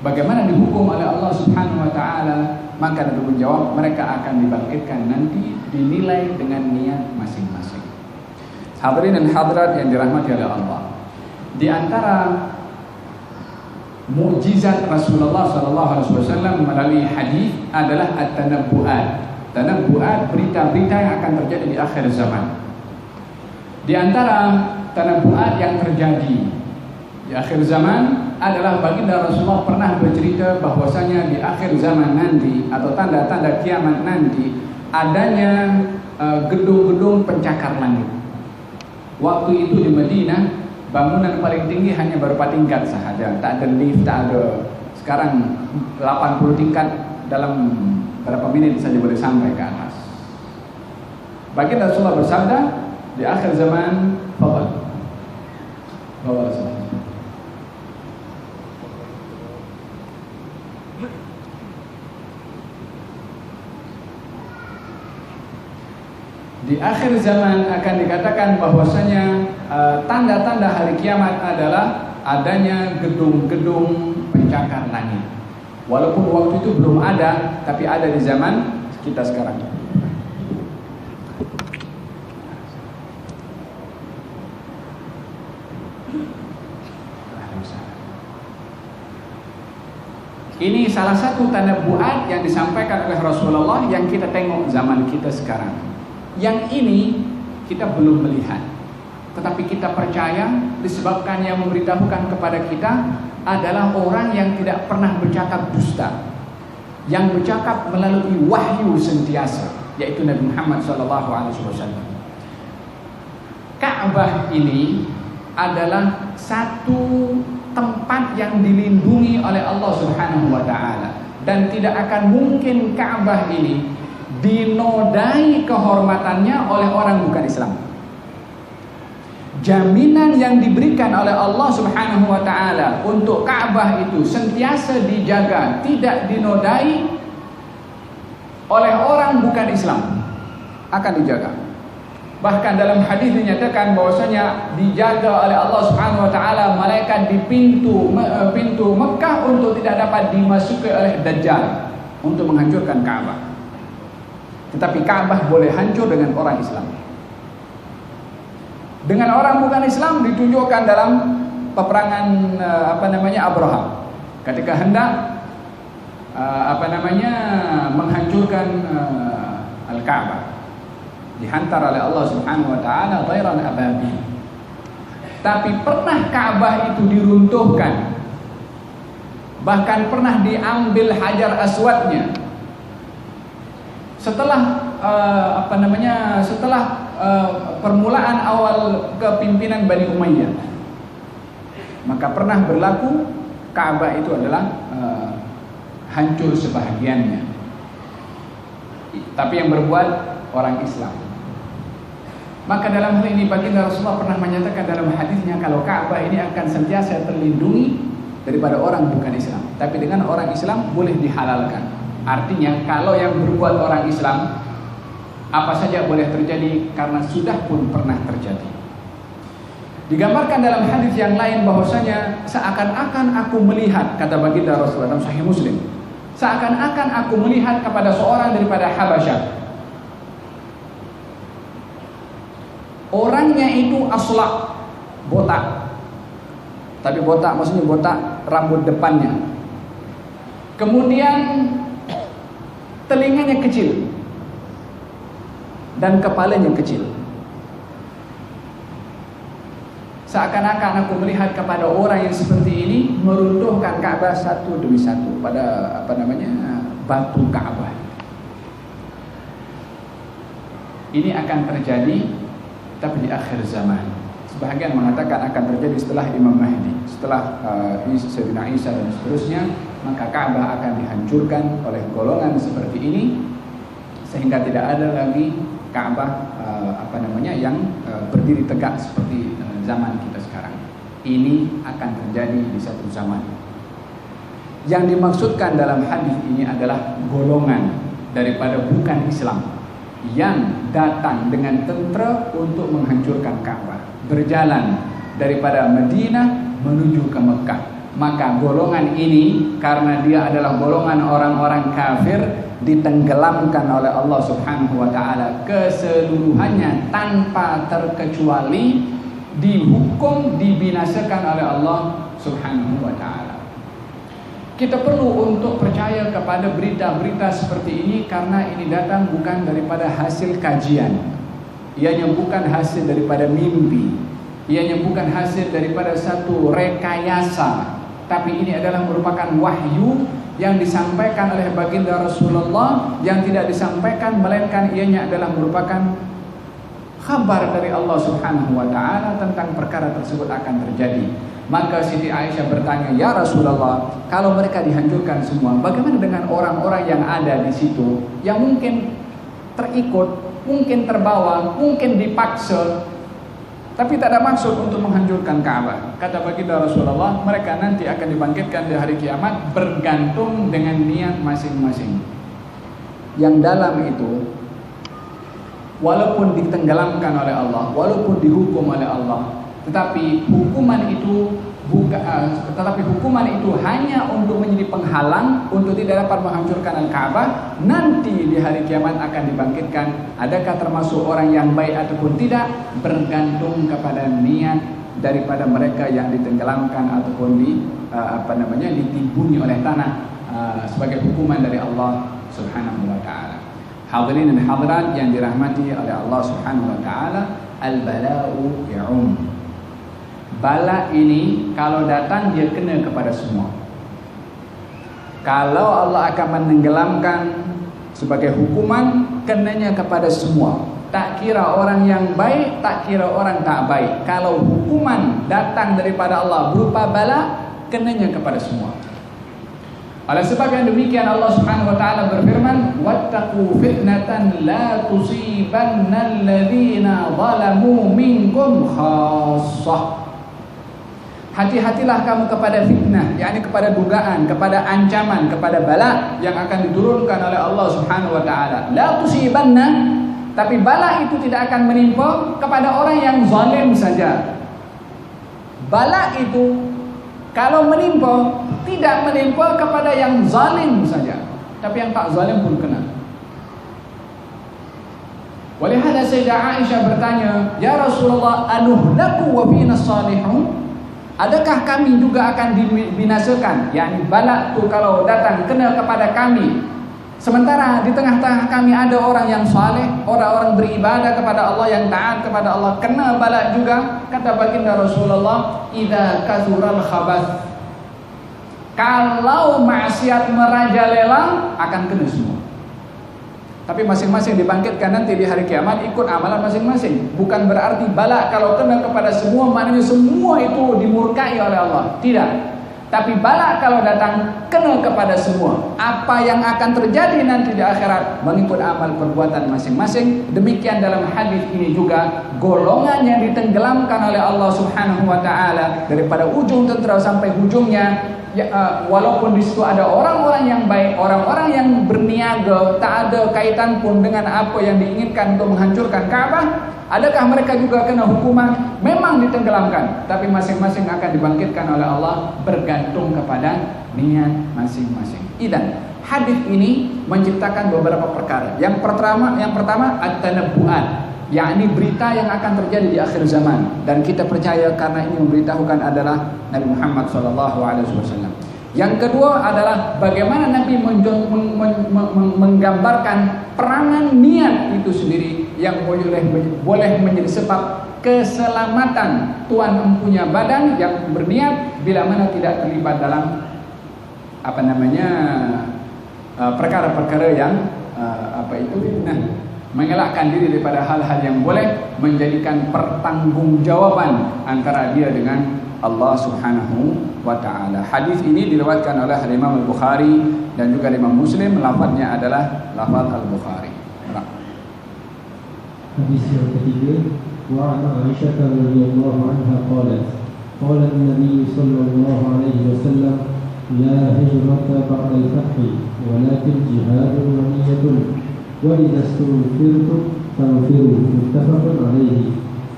bagaimana dihukum oleh Allah Subhanahu wa taala? Maka Nabi menjawab, mereka akan dibangkitkan nanti dinilai dengan niat masing-masing. Hadirin dan hadirat yang dirahmati oleh Allah, di antara mukjizat Rasulullah SAW melalui hadis adalah at-tanabbu'at. Tanabbu'at, berita-berita yang akan terjadi di akhir zaman. Di antara tanabbu'at yang terjadi di akhir zaman adalah baginda Rasulullah pernah bercerita bahwasanya di akhir zaman nanti atau tanda-tanda kiamat nanti adanya gedung-gedung pencakar langit. Waktu itu di Madinah bangunan paling tinggi hanya berupa tingkat sahaja, tak ada lift, tak ada. Sekarang 80 tingkat dalam berapa menit saja boleh sampai ke atas. Baginda Rasulullah bersabda, di akhir zaman, di akhir zaman akan dikatakan bahwasanya tanda-tanda hari kiamat adalah adanya gedung-gedung pencakar langit. Walaupun waktu itu belum ada, tapi ada di zaman kita sekarang. Ini salah satu tanda buat yang disampaikan oleh Rasulullah yang kita tengok zaman kita sekarang. Yang ini kita belum melihat, tetapi kita percaya disebabkan yang memberitahukan kepada kita adalah orang yang tidak pernah bercakap dusta, yang bercakap melalui wahyu sentiasa, yaitu Nabi Muhammad SAW. Ka'bah ini adalah satu tempat yang dilindungi oleh Allah Subhanahu wa taala, dan tidak akan mungkin Ka'bah ini dinodai kehormatannya oleh orang bukan Islam. Jaminan yang diberikan oleh Allah Subhanahu wa taala untuk Ka'bah itu sentiasa dijaga, tidak dinodai oleh orang bukan Islam, akan dijaga. Bahkan dalam hadis dinyatakan bahwasanya dijaga oleh Allah Subhanahu wa taala malaikat di pintu Mekah untuk tidak dapat dimasuki oleh Dajjal untuk menghancurkan Ka'bah. Tetapi Ka'bah boleh hancur dengan orang Islam. Dengan orang bukan Islam ditunjukkan dalam peperangan Abraham ketika hendak menghancurkan Al-Ka'bah. Dihantar oleh Allah Subhanahu wa taala ghairan ababil. Tapi pernah Ka'bah itu diruntuhkan. Bahkan pernah diambil Hajar Aswadnya. Setelah permulaan awal kepimpinan Bani Umayyah, maka pernah berlaku Ka'bah itu adalah hancur sebahagiannya. Tapi yang berbuat orang Islam. Maka dalam hal ini baginda Rasulullah pernah menyatakan dalam hadisnya kalau Ka'bah ini akan sentiasa terlindungi daripada orang bukan Islam. Tapi dengan orang Islam boleh dihalalkan. Artinya kalau yang berbuat orang Islam, apa saja boleh terjadi karena sudah pun pernah terjadi. Digambarkan dalam hadis yang lain bahwasanya seakan-akan aku melihat, kata baginda Rasulullah dalam Sahih Muslim, seakan-akan aku melihat kepada seorang daripada Habasyah. Orangnya itu aslak, botak. Tapi botak maksudnya botak rambut depannya. Kemudian telinganya kecil dan kepalanya kecil. Seakan-akan aku melihat kepada orang yang seperti ini meruntuhkan Ka'bah satu demi satu pada batu Ka'bah. Ini akan terjadi tapi di akhir zaman. Sebahagian mengatakan akan terjadi setelah Imam Mahdi, setelah Sayyidina Isa dan seterusnya, maka Ka'bah akan dihancurkan oleh golongan seperti ini sehingga tidak ada lagi Ka'bah yang berdiri tegak seperti zaman kita sekarang. Ini akan terjadi di satu zaman. Yang dimaksudkan dalam hadis ini adalah golongan daripada bukan Islam yang datang dengan tentera untuk menghancurkan Ka'bah, berjalan daripada Madinah menuju ke Mekah. Maka golongan ini karena dia adalah golongan orang-orang kafir ditenggelamkan oleh Allah Subhanahu wa taala keseluruhannya tanpa terkecuali, dihukum, dibinasakan oleh Allah Subhanahu wa taala. Kita perlu untuk percaya kepada berita-berita seperti ini karena ini datang bukan daripada hasil kajian. Ianya bukan hasil daripada mimpi. Ianya bukan hasil daripada satu rekayasa. Tapi ini adalah merupakan wahyu yang disampaikan oleh baginda Rasulullah, yang tidak disampaikan melainkan ianya adalah merupakan kabar dari Allah Subhanahu wa taala tentang perkara tersebut akan terjadi. Maka Siti Aisyah bertanya, "Ya Rasulullah, kalau mereka dihancurkan semua, bagaimana dengan orang-orang yang ada di situ yang mungkin terikut, mungkin terbawa, mungkin dipaksa, tapi tak ada maksud untuk menghancurkan Ka'bah?" Kata baginda Rasulullah, mereka nanti akan dibangkitkan di hari kiamat bergantung dengan niat masing-masing. Yang dalam itu, walaupun ditenggelamkan oleh Allah, walaupun dihukum oleh Allah, tetapi hukuman itu hanya untuk menjadi penghalang untuk tidak dapat menghancurkan Al-Ka'bah. Nanti di hari kiamat akan dibangkitkan. Adakah termasuk orang yang baik ataupun tidak, bergantung kepada niat daripada mereka yang ditenggelamkan ataupun ditimbuni oleh tanah sebagai hukuman dari Allah Subhanahu wa taala. Hadirin dan hadirat yang dirahmati oleh Allah Subhanahu wa taala, al-bala'u ya'um. Bala ini kalau datang dia kena kepada semua. Kalau Allah akan menenggelamkan sebagai hukuman, kenanya kepada semua. Tak kira orang yang baik, tak kira orang tak baik. Kalau hukuman datang daripada Allah berupa bala, kenanya kepada semua. Oleh sebab yang demikian Allah Subhanahu wa taala berfirman, "Wattaqu fitnatan la tusibanna alladhina zalamu minkum khassah." Hati-hatilah kamu kepada fitnah, yakni kepada dugaan, kepada ancaman, kepada bala yang akan diturunkan oleh Allah Subhanahu wa taala. La tusibanna, tapi bala itu tidak akan menimpa kepada orang yang zalim saja. Bala itu kalau menimpa, tidak menimpa kepada yang zalim saja, tapi yang tak zalim pun kena. Walihada Sayyidah Aisyah bertanya, "Ya Rasulullah, anuhlaku wa fina salihun?" Adakah kami juga akan dibinasakan? Yakni bala itu kalau datang kena kepada kami, sementara di tengah-tengah kami ada orang yang saleh, orang-orang beribadah kepada Allah, yang taat kepada Allah, kena bala juga. Kata baginda Rasulullah, "Idza kasural khabath." Kalau maksiat merajalela akan kena semua. Tapi masing-masing dibangkitkan nanti di hari kiamat ikut amalan masing-masing. Bukan berarti bala kalau kena kepada semua maknanya semua itu dimurkai oleh Allah. Tidak. Tapi bala kalau datang kena kepada semua. Apa yang akan terjadi nanti di akhirat mengikut amal perbuatan masing-masing. Demikian dalam hadis ini juga, golongan yang ditenggelamkan oleh Allah Subhanahu wa taala daripada ujung tentera sampai ujungnya. Walaupun di situ ada orang-orang yang baik, orang-orang yang berniaga, tak ada kaitan pun dengan apa yang diinginkan untuk menghancurkan Ka'bah, adakah mereka juga kena hukuman? Memang ditenggelamkan, tapi masing-masing akan dibangkitkan oleh Allah bergantung kepada niat masing-masing. Idan, hadis ini menciptakan beberapa perkara. Yang pertama at-tanabbu'at, yakni berita yang akan terjadi di akhir zaman, dan kita percaya karena ini memberitahukan adalah Nabi Muhammad SAW. Yang kedua adalah bagaimana Nabi menggambarkan peranan niat itu sendiri yang boleh menjadi sebab keselamatan tuan empunya badan yang berniat bila mana tidak terlibat dalam perkara-perkara yang mengelakkan diri daripada hal-hal yang boleh menjadikan pertanggungjawaban antara dia dengan Allah Subhanahu wa taala. Hadis ini diriwayatkan oleh Imam Al-Bukhari dan juga Imam Muslim. Lafaznya adalah lafaz Al-Bukhari. Hadis yang ketiga, wa an Aisyah radhiyallahu anha qalat, qala an-nabiy sallallahu alaihi wasallam, la hijrata ba'da al-fath, walakin jihadun wa niyyatun. وإذا استغفرتم فاغفروا متفق عليه.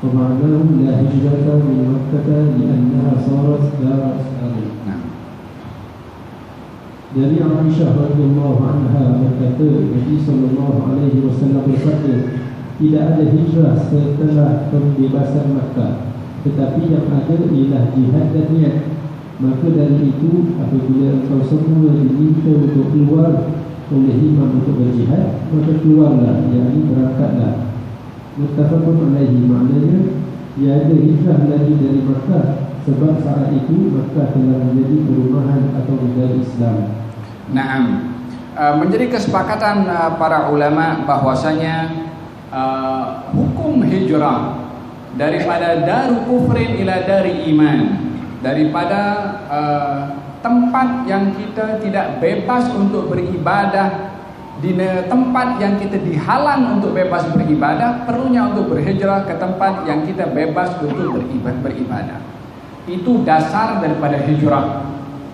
وعن معناه لا هجرة من مكة لأنها صارت دار إسلام. Dari Aisyah radhiyallahu anha berkata, Nabi sallallahu alaihi wasallam bersabda, tidak ada hijrah setelah pembebasan Makkah, tetapi yang ada ialah jihad dan niat. Maka dari itu, apabila engkau semua diminta untuk keluar oleh imam untuk berjihad, maka keluarlah, yakni berangkatlah. Muttafaqun alaihi, maknanya tiada hijrah lagi dari Makkah, sebab saat itu Makkah telah menjadi perumahan atau negara Islam. Naam. Menjadi kesepakatan para ulama bahwasanya hukum hijrah daripada daru kufrin ila dari iman, daripada tempat yang kita tidak bebas untuk beribadah, di tempat yang kita dihalang untuk bebas beribadah, perlunya untuk berhijrah ke tempat yang kita bebas untuk beribadah. Itu dasar daripada hijrah.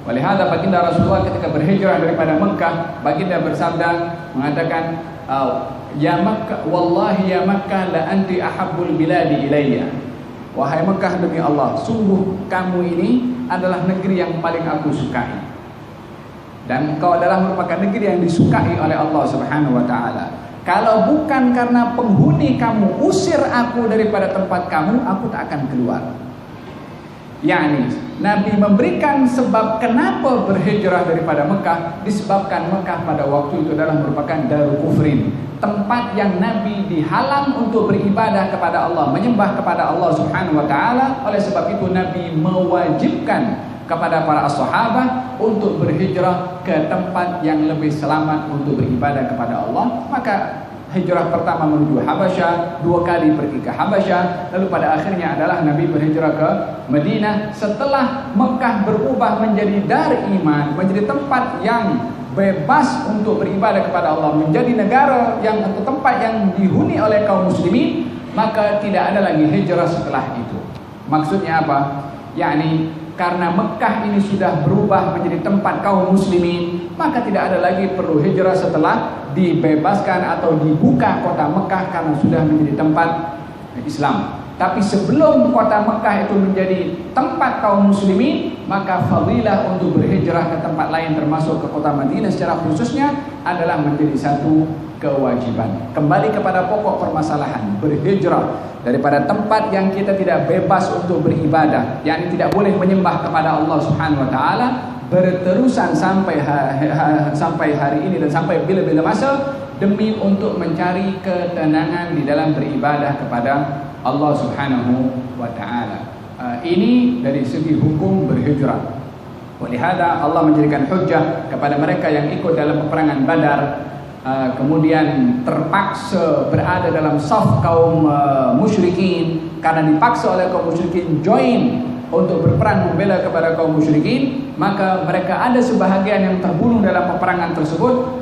Walihada baginda Rasulullah ketika berhijrah daripada Mekah, baginda bersabda mengatakan, ya Makkah, wallahi ya Makkah, la anti ahabbul biladi ilayya. Wahai Mekah, demi Allah, sungguh kamu ini adalah negeri yang paling aku sukai, dan engkau adalah merupakan negeri yang disukai oleh Allah Subhanahu wa taala. Kalau bukan karena penghuni kamu usir aku daripada tempat kamu, aku tak akan keluar. Yani Nabi memberikan sebab kenapa berhijrah daripada Mekah, disebabkan Mekah pada waktu itu adalah merupakan darul kufrin, tempat yang Nabi dihalang untuk beribadah kepada Allah, menyembah kepada Allah Subhanahu wa taala. Oleh sebab itu Nabi mewajibkan kepada para sahabat untuk berhijrah ke tempat yang lebih selamat untuk beribadah kepada Allah. Maka hijrah pertama menuju Habasyah, 2 kali pergi ke Habasyah, lalu pada akhirnya adalah Nabi berhijrah ke Madinah setelah Mekah berubah menjadi dar iman, menjadi tempat yang bebas untuk beribadah kepada Allah, menjadi negara yang atau tempat yang dihuni oleh kaum muslimin. Maka tidak ada lagi hijrah setelah itu. Maksudnya apa? Yakni karena Mekah ini sudah berubah menjadi tempat kaum muslimin, maka tidak ada lagi perlu hijrah setelah dibebaskan atau dibuka kota Mekah karena sudah menjadi tempat Islam. Tapi sebelum kota Mekah itu menjadi tempat kaum muslimin, maka fadilah untuk berhijrah ke tempat lain termasuk ke kota Madinah secara khususnya adalah menjadi satu kewajiban. Kembali kepada pokok permasalahan, berhijrah daripada tempat yang kita tidak bebas untuk beribadah, yakni tidak boleh menyembah kepada Allah Subhanahu wa taala, berterusan sampai hari ini dan sampai bila-bila masa, demi untuk mencari ketenangan di dalam beribadah kepada Allah Subhanahu wa taala. Ini dari segi hukum berhijrah. Walihada Allah menjadikan hujjah kepada mereka yang ikut dalam peperangan Badar, kemudian terpaksa berada dalam saf kaum musyrikin, karena dipaksa oleh kaum musyrikin join untuk berperang membela kepada kaum musyrikin, maka mereka ada sebahagian yang terbunuh dalam peperangan tersebut.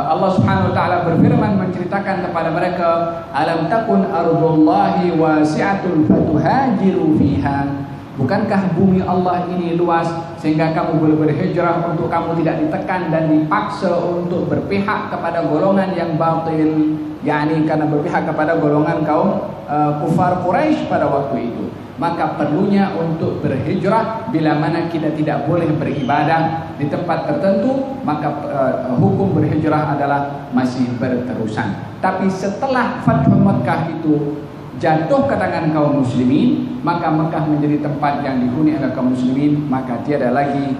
Allah Subhanahu wa taala berfirman menceritakan kepada mereka, alam takun ardullahi wasi'atun fatuhajiru fiha. Bukankah bumi Allah ini luas sehingga kamu boleh berhijrah untuk kamu tidak ditekan dan dipaksa untuk berpihak kepada golongan yang batil, yakni karena berpihak kepada golongan kaum kufar Quraisy pada waktu itu. Maka perlunya untuk berhijrah bila mana kita tidak boleh beribadah di tempat tertentu, maka hukum berhijrah adalah masih berterusan. Tapi setelah Fathu Makkah itu jatuh ke tangan kaum muslimin, maka Mekah menjadi tempat yang dihuni oleh kaum muslimin, maka tiada lagi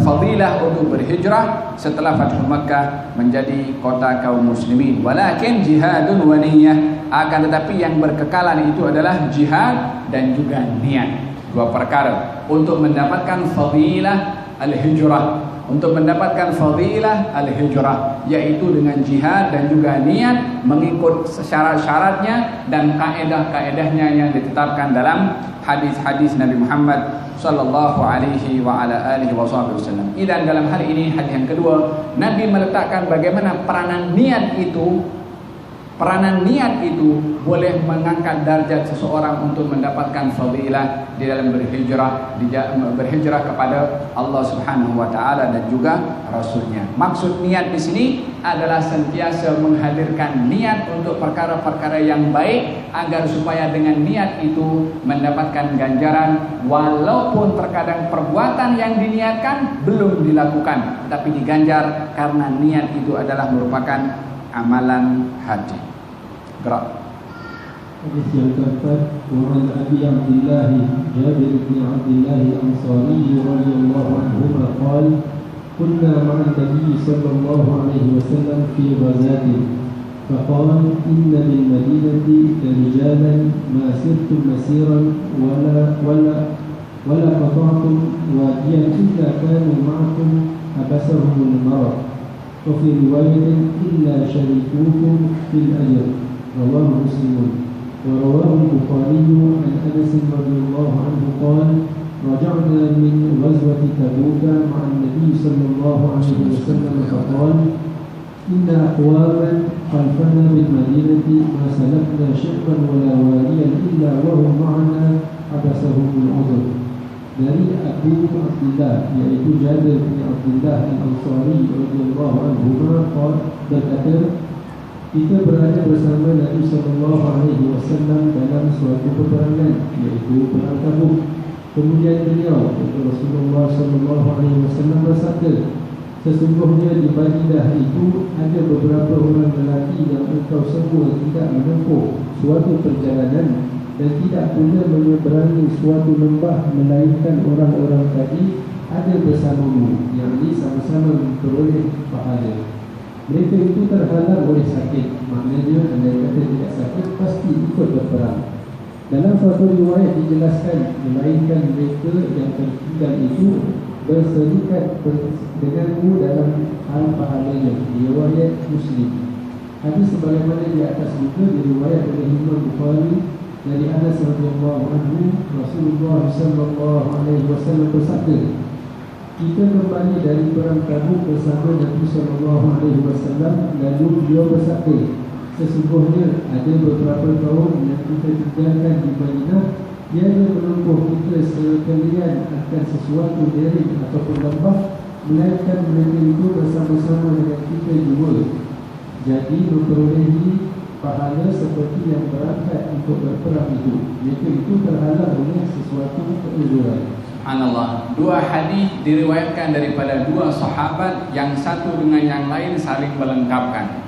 fadilah untuk berhijrah setelah Fathu Makkah menjadi kota kaum muslimin. Walakin jihadun wa niyyah, akan tetapi yang berkekalan itu adalah jihad dan juga niat. Dua perkara untuk mendapatkan fadilah al-hijrah. Untuk mendapatkan fadilah al-hijrah, yaitu dengan jihad dan juga niat, mengikut syarat-syaratnya dan kaedah-kaedahnya yang ditetapkan dalam hadis-hadis Nabi Muhammad sallallahu alaihi wa ala alihi wasallam. Dan dalam hal ini, hadis yang kedua, Nabi meletakkan bagaimana peranan niat itu Peranan niat itu boleh mengangkat darjat seseorang untuk mendapatkan fadilah di dalam berhijrah kepada Allah Subhanahu wa taala dan juga Rasulnya. Maksud niat di sini adalah sentiasa menghadirkan niat untuk perkara-perkara yang baik agar supaya dengan niat itu mendapatkan ganjaran, walaupun terkadang perbuatan yang diniatkan belum dilakukan tapi diganjar karena niat itu adalah merupakan amalan hati. Gerak. Hadis yang keempat, wa an Abi Abdullah Jabir bin Abdullah al-Ansari radhiyallahu anhu qala kunna ma'a an-nabi sallallahu alaihi wasallam fi ghazatin faqala inna bil madinati rijalan ma sirtum masiran wala qata'tum wadiyan illa kanu ma'akum abasahum al-marad wa fi riwayatin illa sharikukum fil ajr رواه مسلم ورواه البخاري عن أنس رضي الله عنه قال رجعنا من غزوة تبوك مع النبي صلى الله عليه وسلم فقال إن أقواما خلفنا بالمدينة ما سلكنا شعبا ولا واديا إلا وهم معنا حبسهم العذر. Dari Abu Abdullah yaitu Jabir bin Abdullah al-Ansari radhiyallahu anhu berkata, kita berada bersama Nabi SAW dalam suatu peperangan, iaitu perang Tabuk. Kemudian beliau, Rasulullah SAW bersabda, sesungguhnya di Madinah itu ada beberapa orang lelaki yang engkau semua tidak menempuh suatu perjalanan dan tidak pula menyeberangi suatu lembah melainkan orang-orang tadi ada bersamamu, yakni sama-sama memperoleh pahala. Mereka itu terhalang oleh sakit, maknanya andai kata tidak sakit pasti ikut berperang. Dalam suatu riwayat dijelaskan, melainkan mereka yang tertinggal itu berserikat denganmu dalam hal pahalanya. Riwayat Muslim. Hadis sebagaimana di atas juga diriwayat oleh Imam Bukhari dari Anas radhiyallahu anhu, Rasulullah sallallahu alaihi wasallam bersabda, kita kembali dari perang Tabuk bersama Nabi SAW. Lalu beliau bersabda, sesungguhnya ada beberapa kaum yang kita tinggalkan di Madinah, tiada menempuh kita sekalian akan sesuatu deret ataupun lembah, melainkan mereka itu bersama-sama dengan kita juga. Jadi memperolehi pahala seperti yang berangkat untuk berperang itu. Mereka itu terhalang oleh sesuatu keuzuran. Subhanallah, dua hadis diriwayatkan daripada dua sahabat yang satu dengan yang lain saling melengkapkan.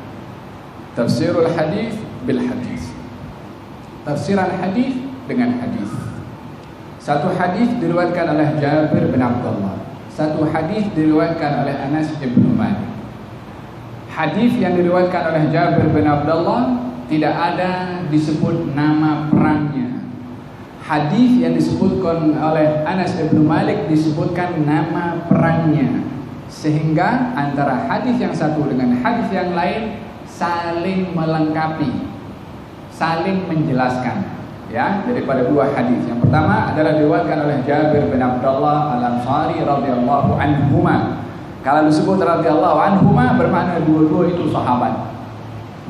Tafsirul hadis bil hadis. Tafsiran hadis dengan hadis. Satu hadis diriwayatkan oleh Jabir bin Abdullah. Satu hadis diriwayatkan oleh Anas bin Malik. Hadis yang diriwayatkan oleh Jabir bin Abdullah tidak ada disebut nama perangnya. Hadis yang disebutkan oleh Anas bin Malik disebutkan nama perangnya, sehingga antara hadis yang satu dengan hadis yang lain saling melengkapi, saling menjelaskan. Ya, daripada dua hadis. Yang pertama adalah diriwayatkan oleh Jabir bin Abdullah al-Ansari radhiyallahu anhuma. Kalau disebut radhiyallahu anhuma bermakna dua-dua itu sahabat.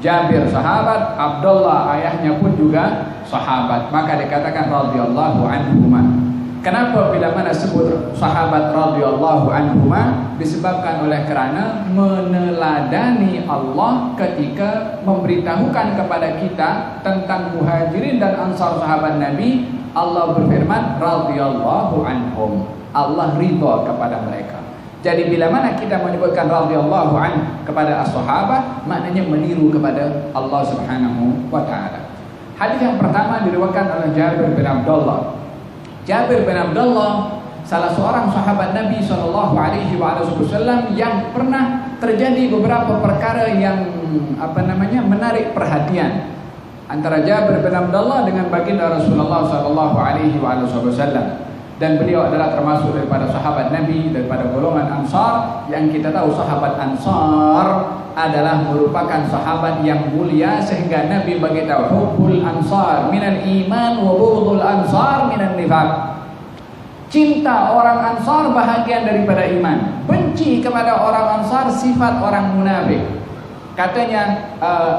Jabir sahabat, Abdullah ayahnya pun juga sahabat, maka dikatakan radhiyallahu anhuma. Kenapa bila mana sebut sahabat radhiyallahu anhuma? Disebabkan oleh kerana meneladani Allah ketika memberitahukan kepada kita tentang muhajirin dan ansar sahabat Nabi. Allah berfirman radhiyallahu anhum, Allah ridha kepada mereka. Jadi bila mana kita menyebutkan radhiyallahu an kepada as-sahabah, maknanya meniru kepada Allah Subhanahu wa taala. Hadis yang pertama diriwayatkan oleh Jabir bin Abdullah. Jabir bin Abdullah salah seorang sahabat Nabi sallallahu alaihi wasallam yang pernah terjadi beberapa perkara yang menarik perhatian antara Jabir bin Abdullah dengan baginda Rasulullah sallallahu alaihi wasallam. Dan beliau adalah termasuk daripada sahabat Nabi, daripada golongan Ansar. Yang kita tahu sahabat Ansar adalah merupakan sahabat yang mulia, sehingga Nabi beritahu hubbul ansar minal iman wa bughdul ansar minan nifaq. Cinta orang Ansar bahagian daripada iman, benci kepada orang Ansar sifat orang munafik. Katanya,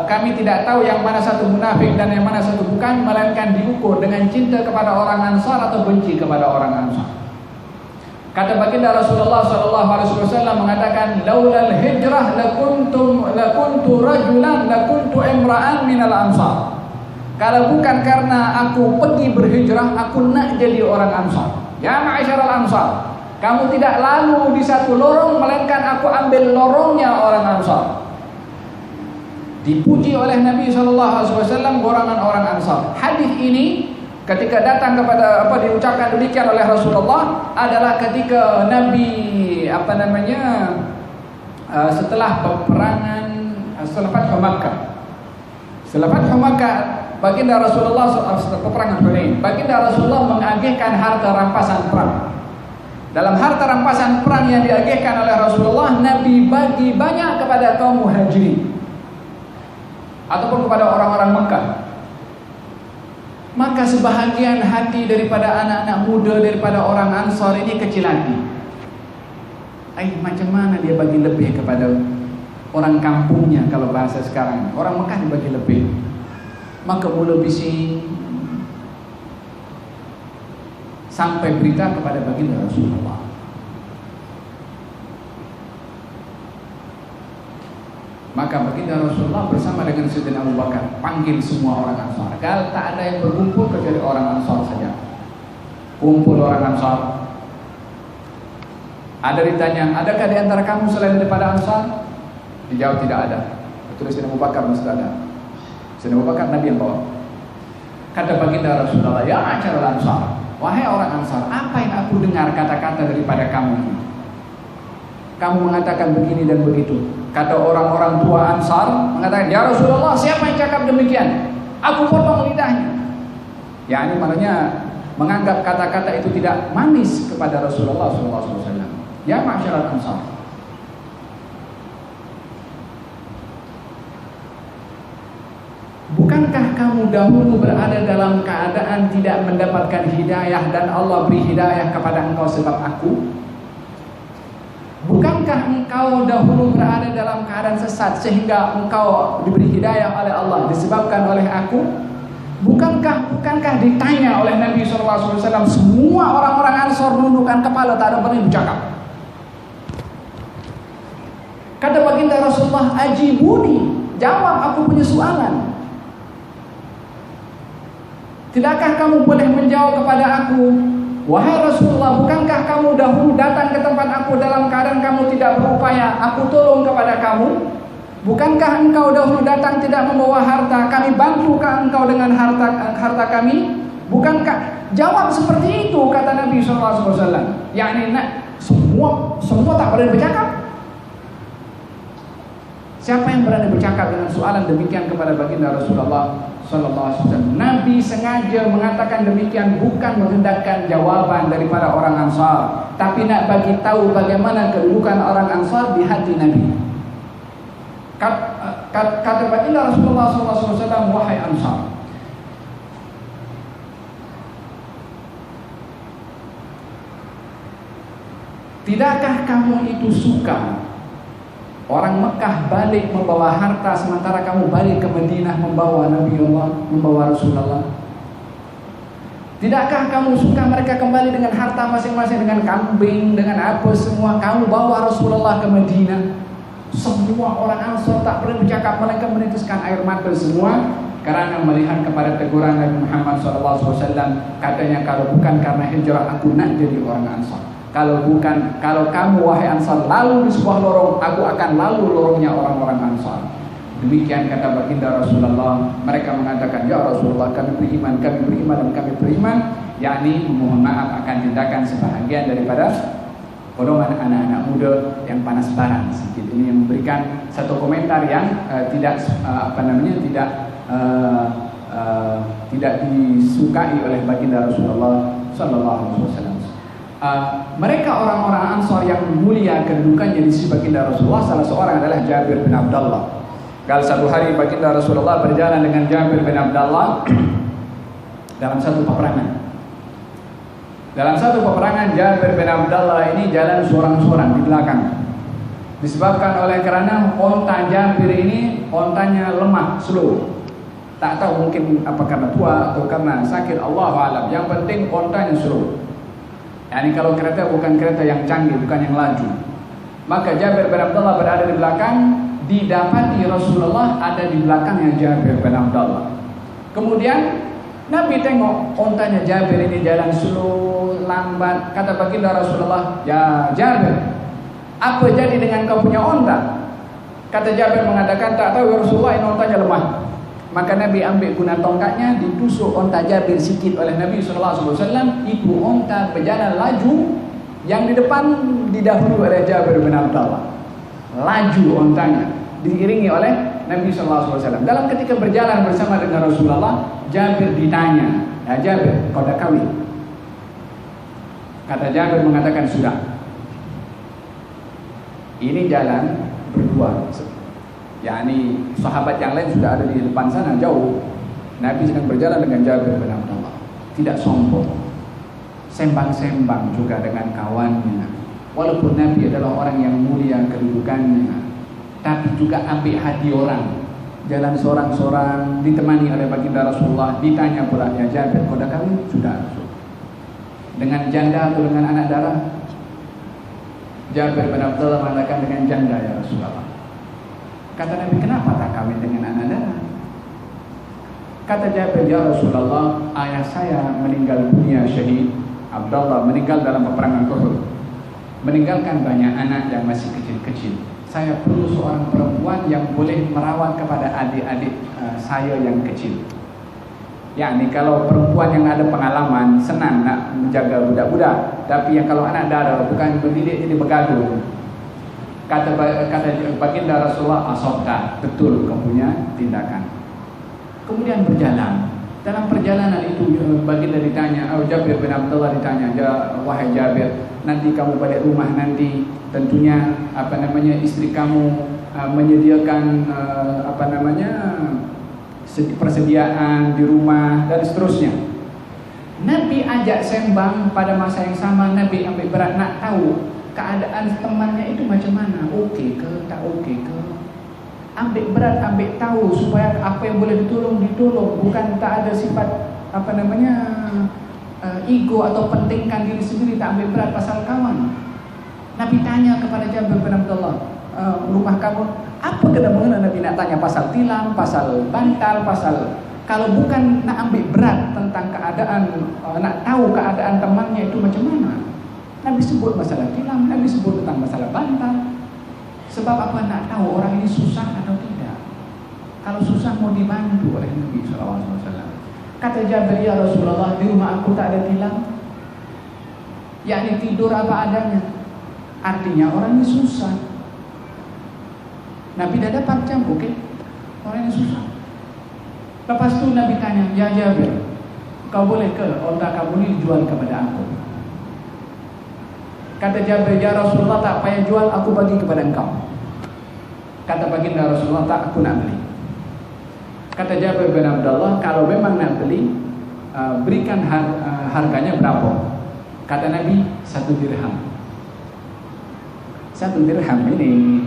kami tidak tahu yang mana satu munafik dan yang mana satu bukan, melainkan diukur dengan cinta kepada orang Ansar atau benci kepada orang Ansar. Kata baginda Rasulullah SAW mengatakan, laulal hijrah lakuntu rajulan lakuntu imra'an minal ansar. Kalau bukan karena aku pergi berhijrah, aku nak jadi orang Ansar. Ya ma'asyaral Ansar, kamu tidak lalu di satu lorong, melainkan aku ambil lorongnya orang Ansar. Dipuji oleh Nabi SAW golongan orang Ansar. Hadis ini ketika datang kepada diucapkan demikian oleh Rasulullah adalah ketika Nabi setelah peperangan setelah Fathu Makkah. Setelah Fathu Makkah, baginda Rasulullah setelah peperangan Hunain, baginda Rasulullah mengagihkan harta rampasan perang. Dalam harta rampasan perang yang diagihkan oleh Rasulullah, Nabi bagi banyak kepada kaum Muhajirin ataupun kepada orang-orang Mekah. Maka sebahagian hati daripada anak-anak muda, daripada orang Ansar ini kecil hati. Macam mana dia bagi lebih kepada orang kampungnya, kalau bahasa sekarang. Orang Mekah dibagi lebih. Maka mula bising, sampai berita kepada baginda Rasulullah. Maka baginda Rasulullah bersama dengan Sayyidina Abu Bakar panggil semua orang Ansar. Kalau tak ada yang berkumpul kecuali orang Ansar saja. Kumpul orang Ansar. Ada ditanya, adakah di antara kamu selain daripada Ansar? Dijawab tidak ada. Kecuali Sayyidina Abu Bakar mesti ada. Sayyidina Abu Bakar Nabi yang bawa. Kata baginda Rasulullah, ya ma'asyaral Ansar, wahai orang Ansar, apa yang aku dengar kata-kata daripada kamu? Kamu mengatakan begini dan begitu. Kata orang-orang tua Ansar mengatakan, ya Rasulullah, siapa yang cakap demikian? Aku potong lidahnya. Ya, ini maknanya menganggap kata-kata itu tidak manis kepada Rasulullah SAW. Ya ma'asyaral Ansar, bukankah kamu dahulu berada dalam keadaan tidak mendapatkan hidayah dan Allah beri hidayah kepada engkau sebab aku? Bukankah engkau dahulu berada dalam keadaan sesat sehingga engkau diberi hidayah oleh Allah disebabkan oleh aku? Bukankah ditanya oleh Nabi SAW, semua orang-orang Ansar menundukkan kepala, tak ada yang bercakap. Kata baginda Rasulullah, ajibuni, jawab aku punya soalan. Tidakkah kamu boleh menjawab kepada aku, wahai Rasulullah, bukankah kamu dahulu datang ke tempat aku dalam keadaan kamu tidak berupaya, aku tolong kepada kamu? Bukankah engkau dahulu datang tidak membawa harta, kami bantukah engkau dengan harta kami? Bukankah? Jawab seperti itu, kata Nabi SAW. Yakni semua tak berani bercakap. Siapa yang berani bercakap dengan soalan demikian kepada baginda Rasulullah SAW? Nabi sengaja mengatakan demikian bukan menghendakkan jawaban daripada orang Ansar, tapi nak bagi tahu bagaimana kedudukan orang Ansar di hati Nabi. Kata baginda Rasulullah SAW, wahai Ansar, tidakkah kamu itu suka orang Mekah balik membawa harta sementara kamu balik ke Madinah membawa Nabi Allah, membawa Rasulullah? Tidakkah kamu suka mereka kembali dengan harta masing-masing, dengan kambing, dengan apa semua, kamu bawa Rasulullah ke Madinah? Semua orang Ansar tak pernah bercakap, mereka menitiskan air mata semua karena melihat kepada teguran Nabi Muhammad SAW. Katanya, kalau bukan karena hijrah aku nak jadi orang Ansar. Kalau kamu wahai Ansar lalu di sebuah lorong, aku akan lalu lorongnya orang-orang Ansar. Demikian kata baginda Rasulullah. Mereka mengatakan, ya Rasulullah, kami beriman dan kami beriman, yakni memohon maaf akan tindakan sebahagian daripada golongan anak-anak muda yang panas barang sedikit. Ini yang memberikan satu komentar yang tidak disukai oleh baginda Rasulullah SAW. Mereka orang-orang Ansar yang mulia kedudukannya di sisi baginda Rasulullah, salah seorang adalah Jabir bin Abdullah. Kalau satu hari baginda Rasulullah berjalan dengan Jabir bin Abdullah dalam satu peperangan. Dalam satu peperangan, Jabir bin Abdullah ini jalan seorang-seorang di belakang. Disebabkan oleh karena onta Jabir ini ontanya lemah, slow. Tak tahu mungkin apa karena tua atau karena sakit, Allahu a'lam. Yang penting ontanya slow. Yani kalau kereta bukan kereta yang canggih, bukan yang laju. Maka Jabir bin Abdullah berada di belakang, didapati Rasulullah ada di belakangnya Jabir bin Abdullah. Kemudian Nabi tengok ontanya Jabir ini jalan slow, lambat. Kata baginda Rasulullah, "Ya Jabir, apa jadi dengan kau punya onta?" Kata Jabir mengatakan, "Tak tahu ya Rasulullah, ini ontanya lemah." Maka Nabi ambil guna tongkatnya, ditusuk onta Jabir sikit oleh Nabi SAW. Itu onta berjalan laju, yang di depan didahului oleh Jabir bin Abdullah. Laju ontanya, diiringi oleh Nabi SAW. Dalam ketika berjalan bersama dengan Rasulullah, Jabir ditanya, "Ya Jabir, kau dah kahwin?" Kata Jabir mengatakan, "Sudah." Ini jalan berdua. Yani sahabat yang lain sudah ada di depan sana jauh. Nabi sedang berjalan dengan Jabir bin Abdullah. Tidak sombong, sembang-sembang juga dengan kawannya. Walaupun Nabi adalah orang yang mulia kedudukannya, tapi juga ambil hati orang. Jalan seorang-seorang, ditemani oleh baginda Rasulullah. Ditanya pula, "Ya Jabir, kau dah kahwin?" "Sudah." "Dengan janda atau dengan anak darah?" Jabir bin Abdullah mengatakan, "Dengan janda ya Rasulullah." Kata Nabi, "Kenapa tak kawin dengan anak darah?" Kata Jabir, "Ya Rasulullah, ayah saya meninggal dunia syahid. Abdullah meninggal dalam peperangan Uhud, meninggalkan banyak anak yang masih kecil-kecil. Saya perlu seorang perempuan yang boleh merawat kepada adik-adik saya yang kecil." Yani kalau perempuan yang ada pengalaman senang nak menjaga budak-budak, tapi yang kalau anak darah bukan berdidik jadi bergaduh. Kata baginda Rasulullah, "Asabta, betul kau punya tindakan." Kemudian berjalan. Dalam perjalanan itu baginda ditanya, Jabir bin Abdullah ditanya, "Wahai Jabir, nanti kamu balik rumah nanti tentunya istri kamu menyediakan persediaan di rumah dan seterusnya." Nabi ajak sembang. Pada masa yang sama Nabi ambil berat nak tahu keadaan temannya itu macam mana, oke ke tak oke ke. Ambil berat, ambil tahu supaya apa yang boleh ditolong, bukan tak ada sifat ego atau pentingkan diri sendiri, tak ambil berat pasal kawan. Nabi tanya kepada Jabir bin Abdullah, "Rumah kamu apa kena-mengena?" Nabi nak tanya pasal tilam, pasal bantal, pasal kalau bukan nak ambil berat tentang keadaan, nak tahu keadaan temannya itu macam mana. Nabi sebut masalah tilam, Nabi sebut tentang masalah bantal. Sebab apa? Nak tahu orang ini susah atau tidak. Kalau susah mau dibantu oleh Nabi SAW. Kata Jabir, "Ya Rasulullah, di rumah aku tak ada tilam." Yakni tidur apa adanya. Artinya orang ini susah. Nabi dah dapat jam, oke? Orang ini susah. Lepas tu Nabi tanya, "Ya Jabir, kau boleh ke onta kamu ini dijual kepada aku?" Kata Jabir, "Ya Rasulullah, tak payah jual, aku bagi kepada engkau." Kata baginda Rasulullah, "Tak, aku nak beli." Kata Jabir bin Abdullah, "Kalau memang nak beli, berikan harganya berapa?" Kata Nabi, 1 dirham. 1 dirham ini.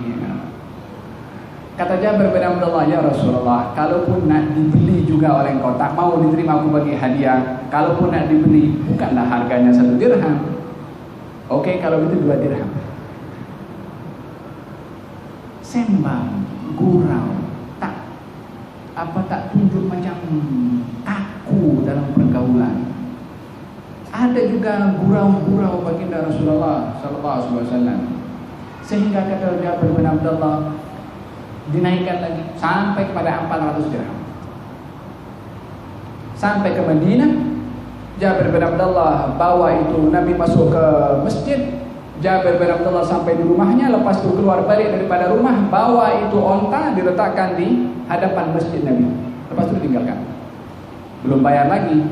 Kata Jabir bin Abdullah, "Ya Rasulullah, kalaupun nak dibeli juga oleh engkau, tak mau diterima aku bagi hadiah. Kalaupun nak dibeli, bukanlah harganya 1 dirham. Oke, kalau itu 2 dirham." Sembang, gurau, tak tunjuk macam kaku dalam pergaulan. Ada juga gurau-gurau baginda Rasulullah SAW. Sehingga kata Jabir bin Abdullah, dinaikkan lagi sampai kepada 400 dirham. Sampai ke Madinah, Jabir bin Abdullah bawa itu, Nabi masuk ke masjid. Jabir bin Abdullah sampai di rumahnya, lepas itu keluar balik daripada rumah, bawa itu onta, diletakkan di hadapan masjid Nabi. Lepas itu ditinggalkan. Belum bayar lagi.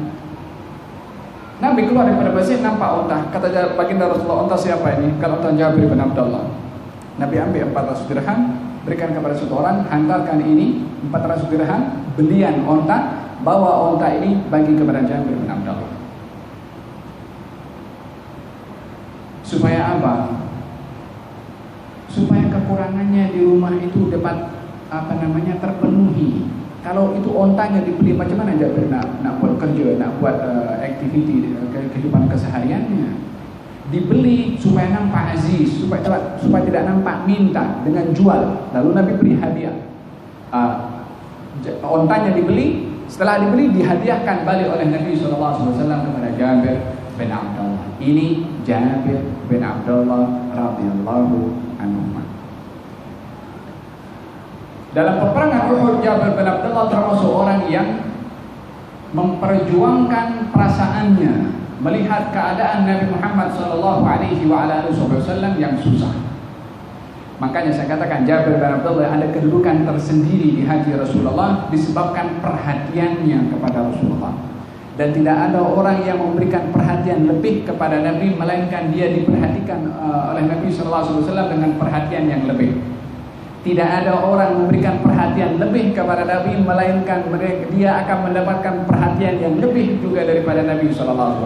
Nabi keluar daripada masjid, nampak onta. Kata baginda Rasulullah, "Onta siapa ini?" Kalau onta Jabir bin Abdullah. Nabi ambil 400 dirham, berikan kepada satu orang, hantarkan ini 400 dirham, belian onta, bawa onta ini bagi kepada Jabir bin Abdullah. Supaya apa? Supaya kekurangannya di rumah itu dapat terpenuhi. Kalau itu ontanya dibeli, macam mana Jabir nak buat kerja, nak buat aktiviti kehidupan kesehariannya? Dibeli supaya nampak aziz, supaya tidak nampak minta, dengan jual. Lalu Nabi beri hadiah. Ontanya dibeli, setelah dibeli dihadiahkan balik oleh Nabi SAW kepada Jabir bin Abdullah. Ini Jabir bin Abdullah radhiyallahu anhu. Dalam peperangan Uhud, Jabir bin Abdullah termasuk orang yang memperjuangkan perasaannya melihat keadaan Nabi Muhammad SAW yang susah. Makanya saya katakan Jabir bin Abdullah ada kedudukan tersendiri di hati Rasulullah disebabkan perhatiannya kepada Rasulullah. Dan tidak ada orang yang memberikan perhatian lebih kepada Nabi melainkan dia diperhatikan oleh Nabi SAW dengan perhatian yang lebih. Tidak ada orang memberikan perhatian lebih kepada Nabi melainkan dia akan mendapatkan perhatian yang lebih juga daripada Nabi SAW.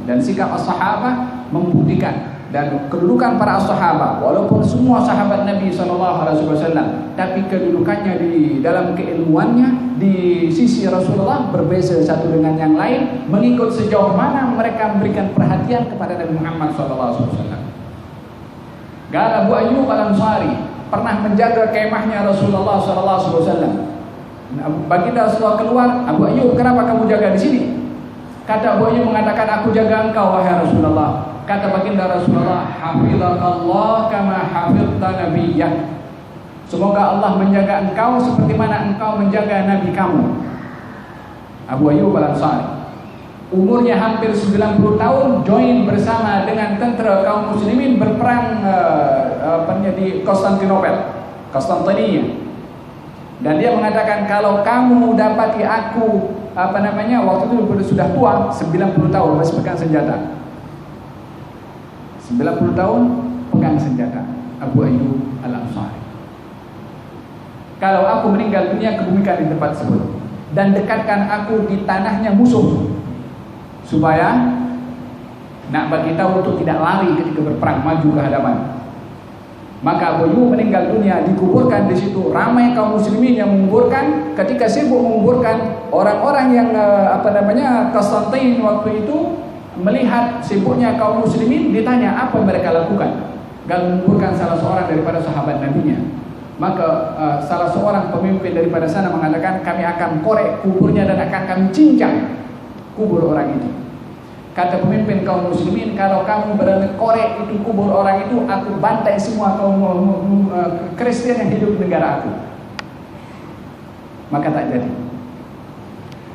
Dan sikap as-sahabah membuktikan, dan kedudukan para as-sahabah walaupun semua sahabat Nabi SAW, tapi kedudukannya di dalam keilmuannya di sisi Rasulullah berbeza satu dengan yang lain, mengikut sejauh mana mereka memberikan perhatian kepada Nabi Muhammad SAW. Abu Ayyub Al-Ansari pernah menjaga kemahnya Rasulullah SAW. Baginda Rasulullah keluar, Abu Ayyub, kenapa kamu jaga di sini? Kata Abu Ayyub mengatakan, aku jaga engkau wahai Rasulullah. Kata baginda Rasulullah, hafizakallah kama hafizta nabiyyah. Semoga Allah menjaga engkau seperti mana engkau menjaga nabi kamu. Abu Ayyub Al-Ansari umurnya hampir 90 tahun, join bersama dengan tentara kaum muslimin berperang di Konstantinopel, dan dia mengatakan, kalau kamu dapati aku waktu itu sudah tua, 90 tahun masih pegang senjata, 90 tahun pegang senjata. Abu Ayyub Al-Ansari, kalau aku meninggal dunia, kebumikan di tempat tersebut dan dekatkan aku di tanahnya musuh, supaya nak bagi tahu untuk tidak lari ketika berperang, maju ke hadapan. Maka Abu Ayyub meninggal dunia, dikuburkan di situ. Ramai kaum muslimin yang menguburkan. Ketika sibuk menguburkan, orang-orang yang Konstantin waktu itu melihat sibuknya kaum muslimin, ditanya apa mereka lakukan. Dan menguburkan salah seorang daripada sahabat nabinya. Maka salah seorang pemimpin daripada sana mengatakan, kami akan korek kuburnya dan akan kami cincang kubur orang itu. Kata pemimpin kaum muslimin, kalau kamu berani korek itu kubur orang itu, aku bantai semua kaum Kristen yang hidup di negara aku. Maka tak jadi.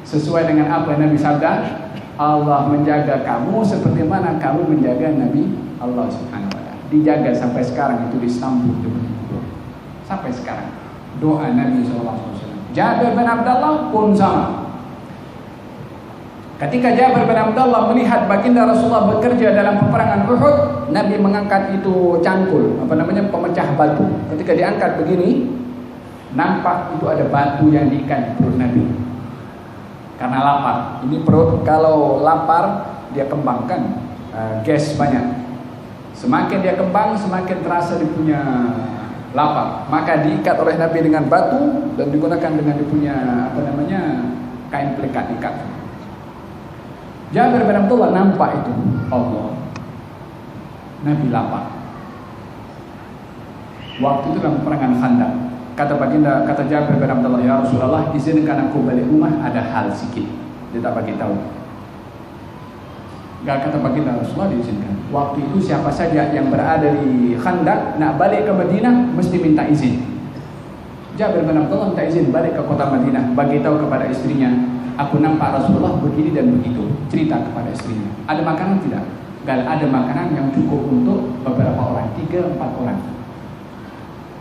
Sesuai dengan apa Nabi sabda, Allah menjaga kamu seperti mana kamu menjaga Nabi Allah Subhanahu wa taala. Dijaga sampai sekarang itu di Istanbul, sampai sekarang. Doa Nabi SAW. Jabir bin Abdullah pun sama. Ketika Jabir bin Abdullah melihat baginda Rasulullah bekerja dalam peperangan Uhud, Nabi mengangkat itu cangkul, pemecah batu. Ketika diangkat begini, nampak itu ada batu yang diikat di perut Nabi. Karena lapar. Ini perut kalau lapar dia kembangkan gas banyak. Semakin dia kembang, semakin terasa dia punya lapar. Maka diikat oleh Nabi dengan batu dan digunakan dengan dia punya kain pelikat ikat. Jabir bin Abdullah nampak itu, Allah, Nabi lapar. Waktu itu dalam peperangan Khandaq. Kata Jabir bin Abdullah, ya Rasulullah, izinkan aku balik rumah, ada hal sikit. Dia tak bagi tahu. Kata baginda Rasulullah, diizinkan. Waktu itu siapa saja yang berada di Khandaq nak balik ke Madinah mesti minta izin. Jabir bin Abdullah minta izin balik ke kota Madinah, bagi tahu kepada istrinya, aku nampak Rasulullah begini dan begitu. Cerita kepada istrinya. Ada makanan tidak? Gak ada makanan yang cukup untuk beberapa orang, 3-4 orang.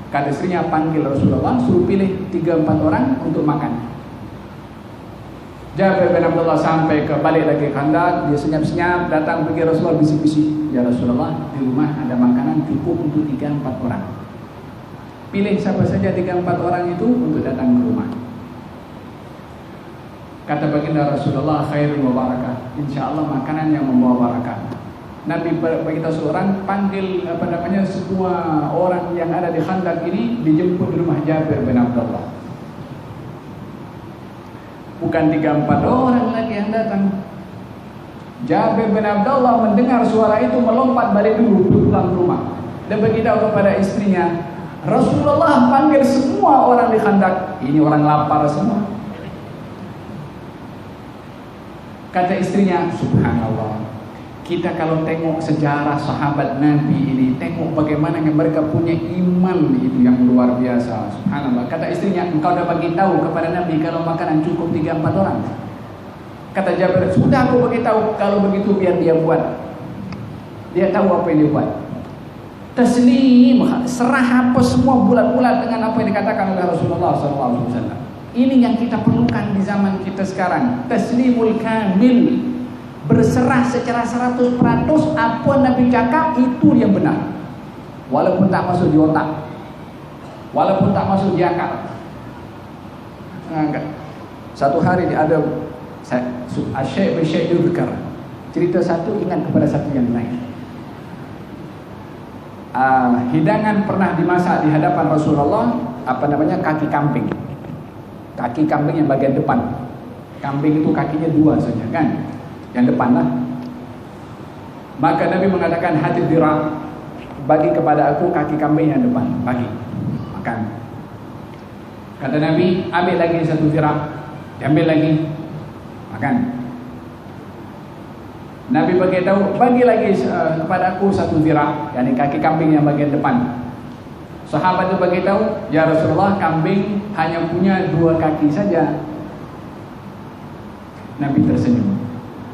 Kata istrinya, panggil Rasulullah, suruh pilih 3-4 orang untuk makan. Jabir bin Abdullah sampai ke balik lagi Khandaq, dia senyap-senyap datang pergi Rasulullah, bisik-bisik, ya Rasulullah, di rumah ada makanan cukup untuk 3-4 orang. Pilih siapa saja 3-4 orang itu untuk datang ke rumah. Kata baginda Rasulullah, khairul wa barakah, insya Allah makanan yang membawa barakah. Nabi beritahu seorang, panggil semua orang yang ada di Khandaq ini dijemput di rumah Jabir bin Abdullah. Bukan 3-4 orang lagi yang datang. Jabir bin Abdullah mendengar suara itu melompat balik dulu pulang rumah dan beritahu kepada istrinya, Rasulullah panggil semua orang di Khandaq. Ini orang lapar semua. Kata istrinya, subhanallah, kita kalau tengok sejarah sahabat Nabi ini, tengok bagaimana mereka punya iman itu yang luar biasa. Subhanallah. Kata istrinya, engkau dah bagi tahu kepada Nabi kalau makanan cukup 3-4 orang. Kata Jabir, sudah aku bagi tahu, kalau begitu biar dia buat. Dia tahu apa yang dia buat. Taslim, serah apa semua bulat-bulat dengan apa yang dikatakan oleh Rasulullah SAW. Ini yang kita perlukan di zaman kita sekarang. Taslimul kamil, berserah secara 100% apa Nabi cakap itu yang benar, walaupun tak masuk di otak, walaupun tak masuk di akal. Satu hari ada Syekh Syekh Yudhkar cerita satu, ingat kepada satu yang lain. Hidangan pernah dimasak di hadapan Rasulullah, kaki kambing. Kaki kambing yang bagian depan. Kambing itu kakinya 2 saja kan, yang depan lah. Maka Nabi mengatakan, hati dirah, bagi kepada aku kaki kambing yang depan, bagi makan. Kata Nabi, ambil lagi 1 dirah, diambil lagi, makan. Nabi beritahu, bagi lagi kepada aku 1 dirah, yakni kaki kambing yang bagian depan. Sahabat itu beritahu, ya Rasulullah, kambing hanya punya 2 kaki saja. Nabi tersenyum.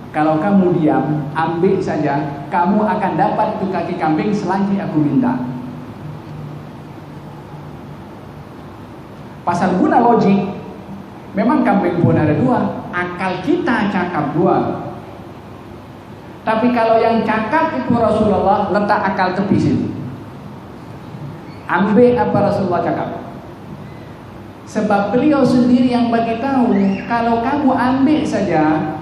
Kalau kamu diam, ambil saja, kamu akan dapat itu kaki kambing selagi aku minta. Pasal guna logik, memang kambing pun ada 2, akal kita cakap 2. Tapi kalau yang cakap itu Rasulullah, letak akal tepi situ. Ambil apa Rasulullah cakap. Sebab beliau sendiri yang bagi tahu, kalau kamu ambil saja,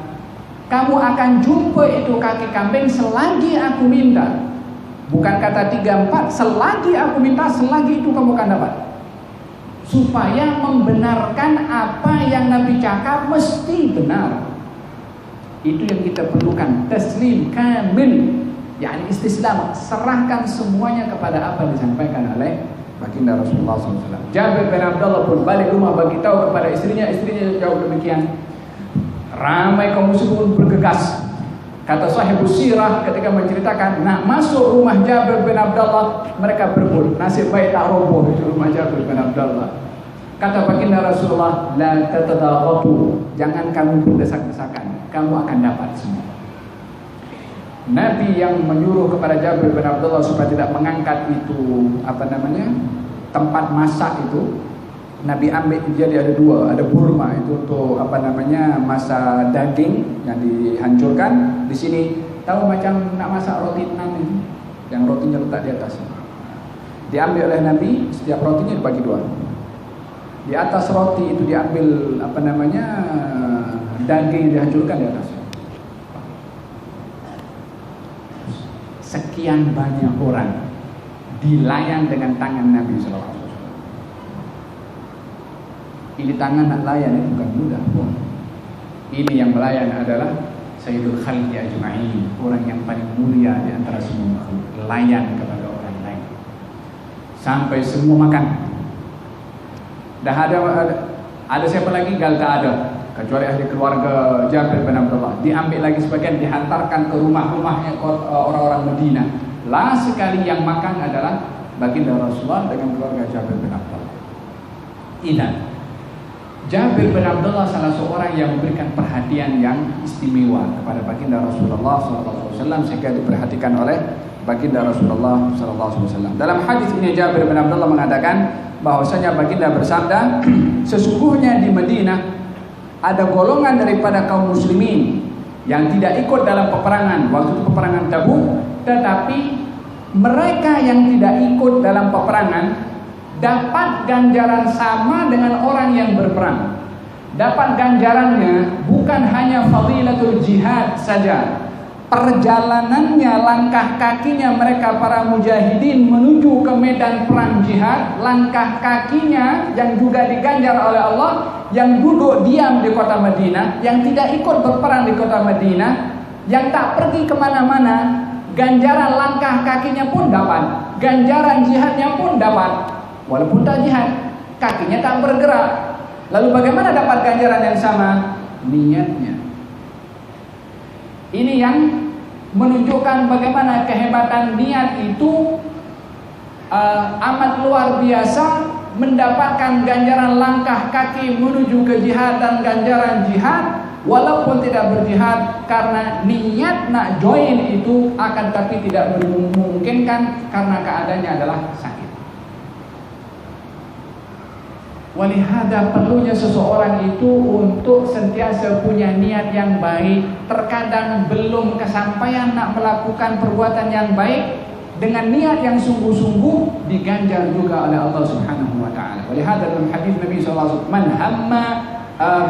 kamu akan jumpa itu kaki kambing selagi aku minta. Bukan kata 3-4, selagi aku minta, selagi itu kamu akan dapat. Supaya membenarkan apa yang Nabi cakap mesti benar. Itu yang kita perlukan. Taslim kamil, yakni istislam, serahkan semuanya kepada apa yang disampaikan oleh baginda Rasulullah SAW. Jabir bin Abdullah pun balik rumah bagi tahu kepada istrinya jawab demikian. Ramai kaum muslimin bergegas. Kata sahibus sirah ketika menceritakan nak masuk rumah Jabir bin Abdullah, mereka berebut. Nasib baik tak roboh di rumah Jabir bin Abdullah. Kata baginda Rasulullah, la tatadaghatu, jangan kamu berdesak-desakan, kamu akan dapat semua. Nabi yang menyuruh kepada Jabir bin Abdullah supaya tidak mengangkat itu tempat masak itu. Nabi ambil jadi ada 2, ada burma itu untuk masak daging yang dihancurkan. Di sini tahu macam nak masak roti naan ini, yang rotinya letak di atas. Diambil oleh Nabi, setiap rotinya dibagi 2. Di atas roti itu diambil daging yang dihancurkan di atas. Sekian banyak orang dilayan dengan tangan Nabi SAW. Ini tangan nak layan ini bukan mudah pun. Ini yang melayan adalah Sayyidul Khalqi Ajma'in, orang yang paling mulia di antara semua makhluk, layan kepada orang lain sampai semua makan. Dah ada siapa lagi? Gal tak ada, kecuali ahli keluarga Jabir bin Abdullah. Diambil lagi sebagian, dihantarkan ke rumah-rumahnya orang-orang Medina. Last sekali yang makan adalah baginda Rasulullah dengan keluarga Jabir bin Abdullah. Ingat, Jabir bin Abdullah salah seorang yang memberikan perhatian yang istimewa kepada baginda Rasulullah SAW, sehingga diperhatikan oleh baginda Rasulullah SAW. Dalam hadis ini Jabir bin Abdullah mengatakan bahwasanya baginda bersabda, sesungguhnya di Madinah ada golongan daripada kaum muslimin yang tidak ikut dalam peperangan waktu itu peperangan Tabuk, tetapi mereka yang tidak ikut dalam peperangan dapat ganjaran sama dengan orang yang berperang. Dapat ganjarannya bukan hanya fadilatul jihad saja, perjalanannya, langkah kakinya mereka para mujahidin menuju ke medan perang jihad, langkah kakinya yang juga diganjar oleh Allah, yang duduk diam di kota Madinah, yang tidak ikut berperang di kota Madinah, yang tak pergi kemana-mana, ganjaran langkah kakinya pun dapat, ganjaran jihadnya pun dapat, walaupun tak jihad, kakinya tak bergerak. Lalu bagaimana dapat ganjaran yang sama? Niatnya. Ini yang menunjukkan bagaimana kehebatan niat itu amat luar biasa, mendapatkan ganjaran langkah kaki menuju ke jihad dan ganjaran jihad walaupun tidak berjihad, karena niat nak join itu akan tapi tidak memungkinkan karena keadaannya adalah sakit. Walihada perlunya seseorang itu untuk sentiasa punya niat yang baik. Terkadang belum kesampaian nak melakukan perbuatan yang baik, dengan niat yang sungguh-sungguh diganjar juga oleh Allah Subhanahu wa taala. Walihada dalam hadis Nabi sallallahu alaihi wasallam, "Man hamma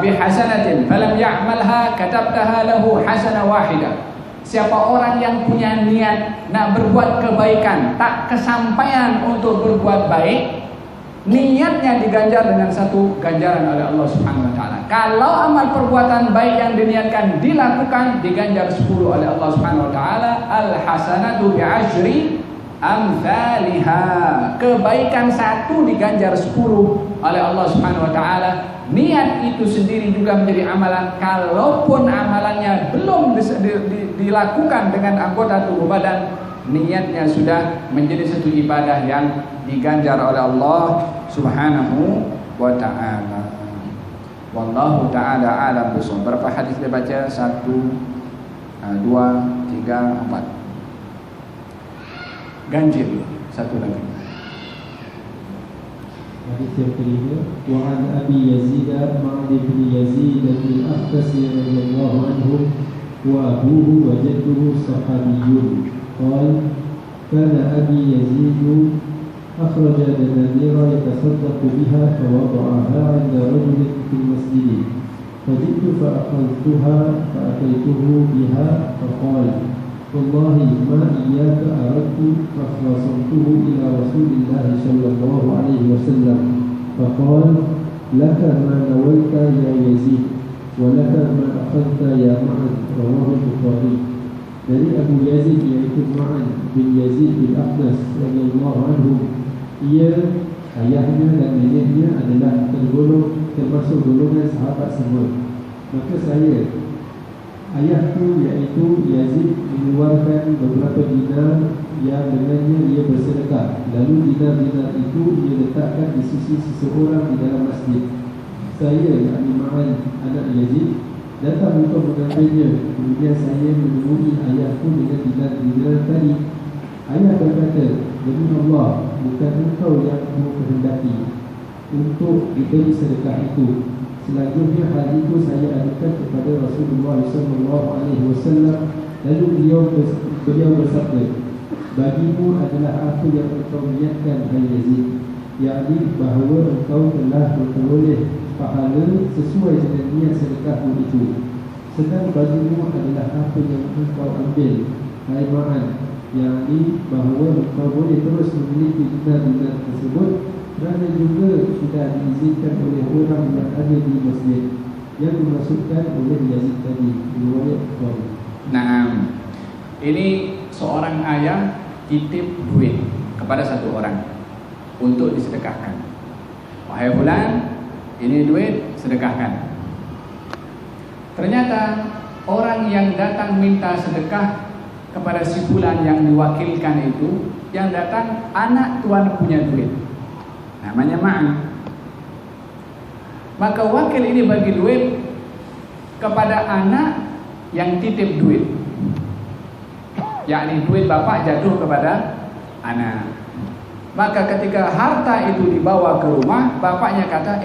bihasanatin falam ya'malha katabtaha lahu hasanah wahidah." Siapa orang yang punya niat nak berbuat kebaikan, tak kesampaian untuk berbuat baik, niatnya diganjar dengan satu ganjaran oleh Allah Subhanahu wa taala. Kalau amal perbuatan baik yang diniatkan dilakukan, diganjar 10 oleh Allah Subhanahu wa taala. Al-hasanatu bi'ashri amsalha. Kebaikan satu diganjar 10 oleh Allah Subhanahu wa taala. Niat itu sendiri juga menjadi amalan. Kalaupun amalannya belum dilakukan dengan anggota tubuh badan, niatnya sudah menjadi satu ibadah yang diganjar oleh Allah Subhanahu wa ta'ala. Wallahu ta'ala a'lam bishawab. Berapa hadis dia baca? 1, 2, 3, 4. Ganjil. Satu lagi. Hadis yang kelima, wa an Abi Yazid Ma'ad bin Yazid bin Akhtas radhiyallahu anhu wa abuhu wa jadduhu sahabiyyun. Qala kana Abi Yazid أخرج دنانير يتصدق بها فوضعها عند رجل في المسجد فجئت فأخذتها فأتيته بها فقال والله ما إياك أردت فخاصمته إلى رسول الله صلى الله عليه وسلم فقال لك ما نولت يا يزيد ولك ما أخذت يا معن. رواه البخاري. Dari Abu Yazid yaitu Ma'an bin Yazid bin Akhnas radhiyallahu anhu, ia, ayahnya dan neneknya adalah termasuk golongan sahabat semua. Maka saya, ayahku yaitu Yazid, mengeluarkan beberapa dinar yang dengannya ia bersedekah. Lalu dinar-dinar itu ia letakkan di sisi seseorang di dalam masjid. Saya, yakni Ma'an anak Yazid, datang untuk mengambilnya. Kemudian saya menemui ayahku dengan dinar-dinar tadi. Ayah berkata, demi Allah, bukan engkau yang aku kehendaki untuk diberi sedekah itu. Selanjutnya hal itu saya adukan kepada Rasulullah SAW. Lalu beliau bersabda, bagimu adalah apa yang engkau niatkan, hai Yazid, yakni bahawa engkau telah memperoleh pahala sesuai dengan niat sedekahmu itu. Sedang bagimu adalah apa yang engkau ambil, hai Ma'an, yakni bahawa engkau boleh terus memiliki dinar-dinar tersebut kerana juga sudah diizinkan oleh orang yang ada di masjid, yang dimaksudkan oleh Yazid tadi. Riwayat Bukhari. Nah, ini seorang ayah titip duit kepada satu orang untuk disedekahkan. Wahai fulan, ini duit, sedekahkan. Ternyata orang yang datang minta sedekah kepada si fulan yang diwakilkan itu, yang datang anak tuan punya duit, namanya Ma'an. Maka wakil ini bagi duit kepada anak yang titip duit, yakni duit bapak jatuh kepada anak. Maka ketika harta itu dibawa ke rumah, bapaknya kata,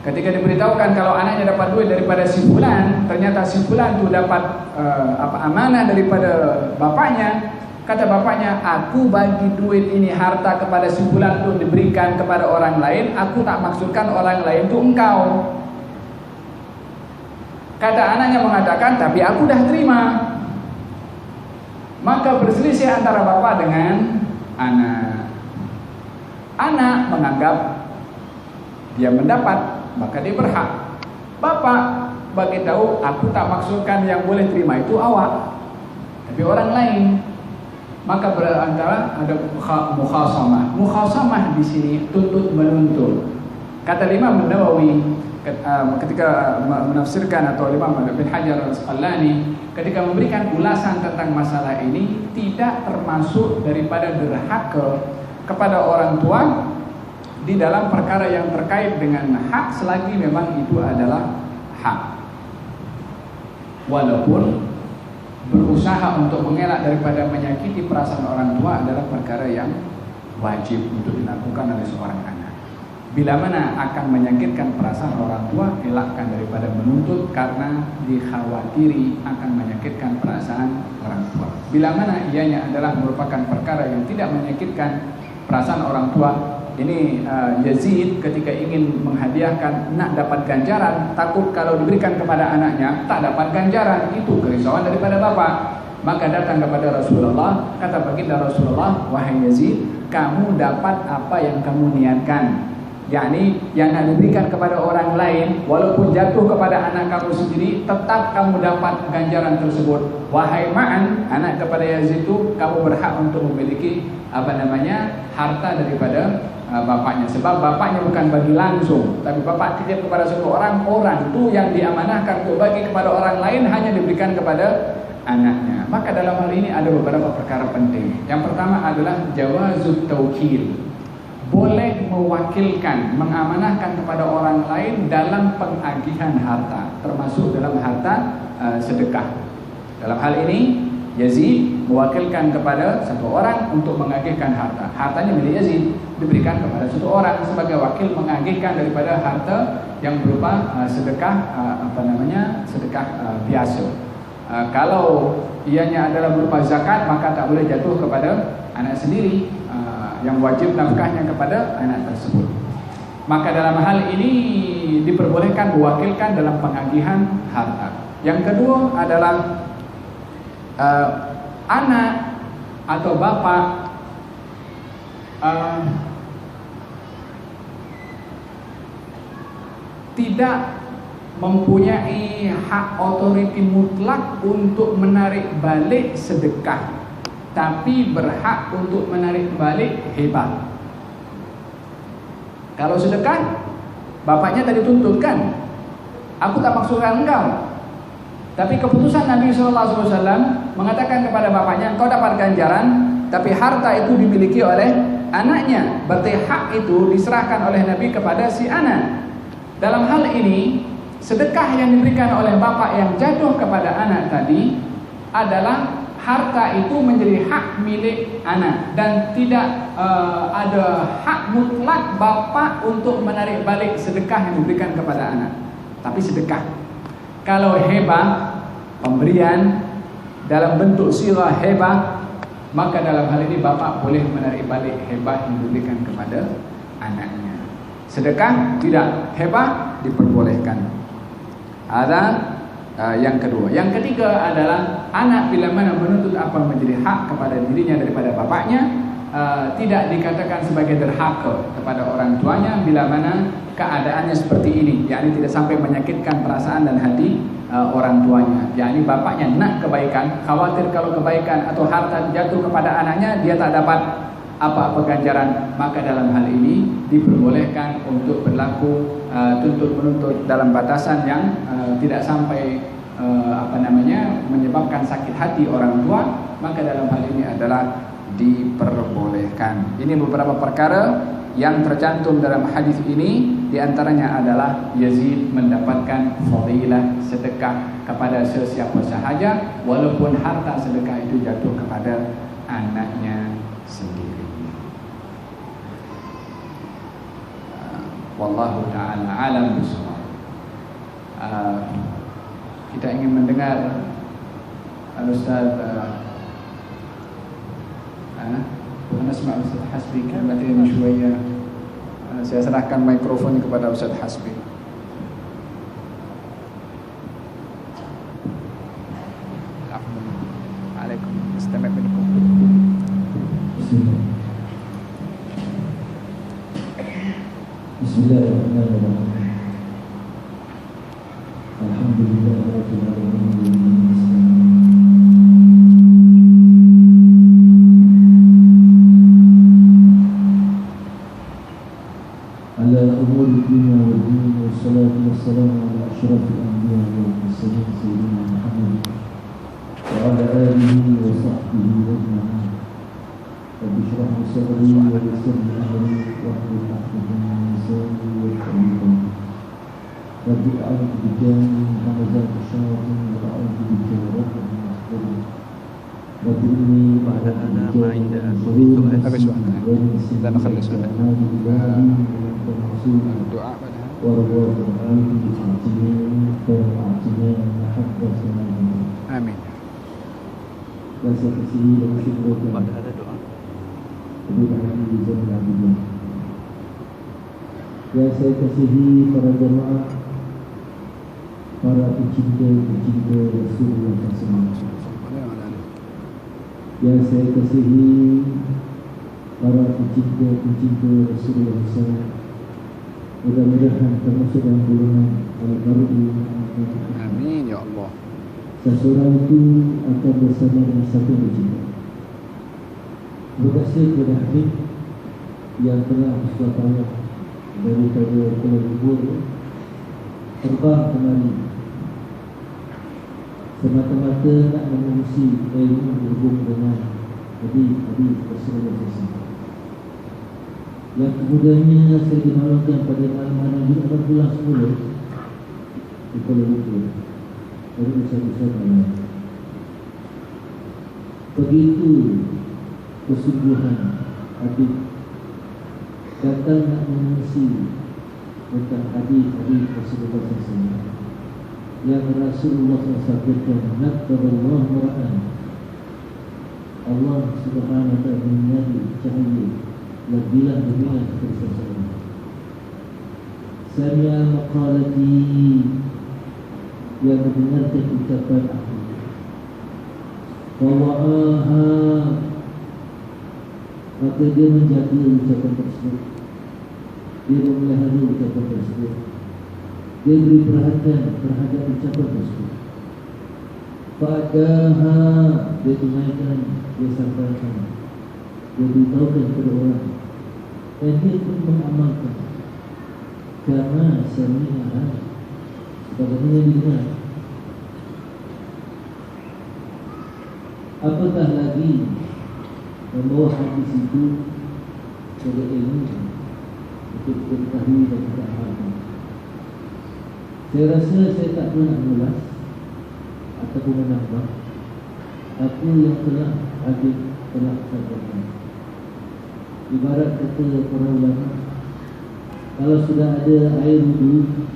ketika diberitahukan kalau anaknya dapat duit daripada si fulan, ternyata si fulan itu dapat amanah daripada bapaknya. Kata bapaknya, aku bagi duit ini harta kepada si fulan untuk diberikan kepada orang lain. Aku tak maksudkan orang lain itu engkau. Kata anaknya mengatakan, tapi aku dah terima. Maka berselisih antara bapak dengan anak. Anak menganggap dia mendapat, maka dia berhak. Bapak bagi tahu, aku tak maksudkan yang boleh terima itu awak, tapi orang lain. Maka berantara ada mukhasamah. Mukhasamah di sini tuntut menuntut. Kata Imam Nawawi ketika menafsirkan, atau Imam Ibn Hajar Al-Asqalani ketika memberikan ulasan tentang masalah ini, tidak termasuk daripada derhaka kepada orang tua di dalam perkara yang terkait dengan hak, selagi memang itu adalah hak. Walaupun berusaha untuk mengelak daripada menyakiti perasaan orang tua adalah perkara yang wajib untuk dilakukan oleh seorang anak. Bila mana akan menyakitkan perasaan orang tua, elakkan daripada menuntut, karena dikhawatiri akan menyakitkan perasaan orang tua. Bila mana ianya adalah merupakan perkara yang tidak menyakitkan perasaan orang tua, ini Yazid ketika ingin menghadiahkan nak dapat ganjaran, takut kalau diberikan kepada anaknya tak dapat ganjaran, itu kerisauan daripada bapak. Maka datang kepada Rasulullah, kata baginda Rasulullah, wahai Yazid, kamu dapat apa yang kamu niatkan, yakni yang nak diberikan kepada orang lain, walaupun jatuh kepada anak kamu sendiri, tetap kamu dapat ganjaran tersebut. Wahai Ma'an, anak kepada Yazid itu, kamu berhak untuk memiliki harta daripada bapaknya, sebab bapaknya bukan bagi langsung, tapi bapak titip kepada satu orang, orang itu yang diamanahkan untuk bagi kepada orang lain hanya diberikan kepada anaknya. Maka dalam hal ini ada beberapa perkara penting. Yang pertama adalah jawazut taukil, boleh mewakilkan, mengamanahkan kepada orang lain dalam pengagihan harta, termasuk dalam harta sedekah. Dalam hal ini Yazid mewakilkan kepada satu orang untuk mengagihkan harta. Hartanya milik Yazid, diberikan kepada satu orang sebagai wakil mengagihkan daripada harta yang berupa sedekah sedekah biasa. Kalau ianya adalah berupa zakat, maka tak boleh jatuh kepada anak sendiri, yang wajib nafkahnya kepada anak tersebut. Maka dalam hal ini diperbolehkan mewakilkan dalam pengagihan harta. Yang kedua adalah anak atau bapak tidak mempunyai hak otoriti mutlak untuk menarik balik sedekah, tapi berhak untuk menarik balik hibah. Kalau sedekah, bapaknya tadi tuntut kan, aku tak maksudkan engkau, tapi keputusan Nabi SAW mengatakan kepada bapaknya, engkau dapat ganjaran, tapi harta itu dimiliki oleh anaknya. Berarti hak itu diserahkan oleh Nabi kepada si anak. Dalam hal ini, sedekah yang diberikan oleh bapak yang jatuh kepada anak tadi adalah harta itu menjadi hak milik anak, dan tidak ada hak mutlak bapak untuk menarik balik sedekah yang diberikan kepada anak. Tapi sedekah, kalau hebah, pemberian dalam bentuk sirah hebah, maka dalam hal ini bapak boleh menarik balik hebah yang diberikan kepada anaknya. Sedekah tidak, hebah diperbolehkan. Ada yang kedua. Yang ketiga adalah anak bila mana menuntut apa menjadi hak kepada dirinya daripada bapaknya, tidak dikatakan sebagai derhaka kepada orang tuanya bila mana keadaannya seperti ini, yakni tidak sampai menyakitkan perasaan dan hati orang tuanya. Yakni bapaknya nak kebaikan, khawatir kalau kebaikan atau harta jatuh kepada anaknya dia tak dapat apa-apa ganjaran, maka dalam hal ini diperbolehkan untuk berlaku tuntut menuntut dalam batasan yang tidak sampai menyebabkan sakit hati orang tua, maka dalam hal ini adalah diperbolehkan. Ini beberapa perkara yang tercantum dalam hadis ini. Di antaranya adalah Yazid mendapatkan fadilah sedekah kepada sesiapa sahaja, walaupun harta sedekah itu jatuh kepada anaknya sendiri. Wallahu ta'ala alam bisawab. Kita ingin mendengar Al-Ustaz Nasma Ustaz Hasbi kalimatin syuwaya. Saya serahkan mikrofon kepada Ustaz Hasbi. عليكم نستمع منكم. بسم الله الرحمن الرحيم. الحمد لله رب العالمين. على أمور الدنيا والدين والصلاة والسلام على أشرف الأنبياء والمرسلين سيدنا محمد وعلى آله وصحبه أجمعين. رب اشرح لي صدري ويسر لي أمري واحلل عقدة من لساني يفقهوا قولي. رب أعوذ بك من همزات الشياطين وأعوذ بك رب أن يحضرون. رب إني أعوذ بك من شرور أنفسي ومن سيئات أعمالي. الدعاء بعدها وارض عني فأعطنا محبة آمين. Rasa kesini dan syukur ada doa. kepada hati Zainal Abidin. Yang saya kasihi para jemaah, para pecinta Rasulullah SAW. Yang saya kasihi para pecinta Rasulullah SAW. Mudah-mudahan termasuk dalam golongan al-Baru'i. Amin ya Allah. Seseorang itu akan bersama dengan satu bercinta. Terima kasih kepada Habib yang telah bersuah payah daripada Kuala Lumpur terbang kemari semata-mata nak mengungsi ilmu berhubung dengan Habib Rasulullah SAW. Yang kemudiannya saya dimaklumkan pada malam-malam juga akan pulang semula di Kuala Lumpur. Dari usaha-usaha banyak. Begitu kesungguhan Habib datang nak mengungsi tentang hadis Rasulullah SAW yang Rasulullah SAW sabdakan, "Naqaballahu ra'an." Allah Subhanahu wa ta'ala menyadi cahaya bilang dunia kepada seseorang. Sami'a maqalati, yang mendengarkan ucapan aku. Wawa'aha, maka dia menjaga ucapan tersebut. Dia memelihara ucapan tersebut. Dia beri perhatian terhadap ucapan tersebut. Fa'adaha, dia tunaikan, dia sampaikan, dia beritahukan kepada orang. Dan dia pun mengamalkan. Karena sami'aha, bagaimana didengar. Apakah lagi membawa hadis itu kepada ilmu untuk diketahui dan kita amalkan. Saya rasa saya tak perlu nak mengulas ataupun menambah apa yang telah Habib telah sampaikan. Ibarat kata para ulama, kalau sudah ada air wudu,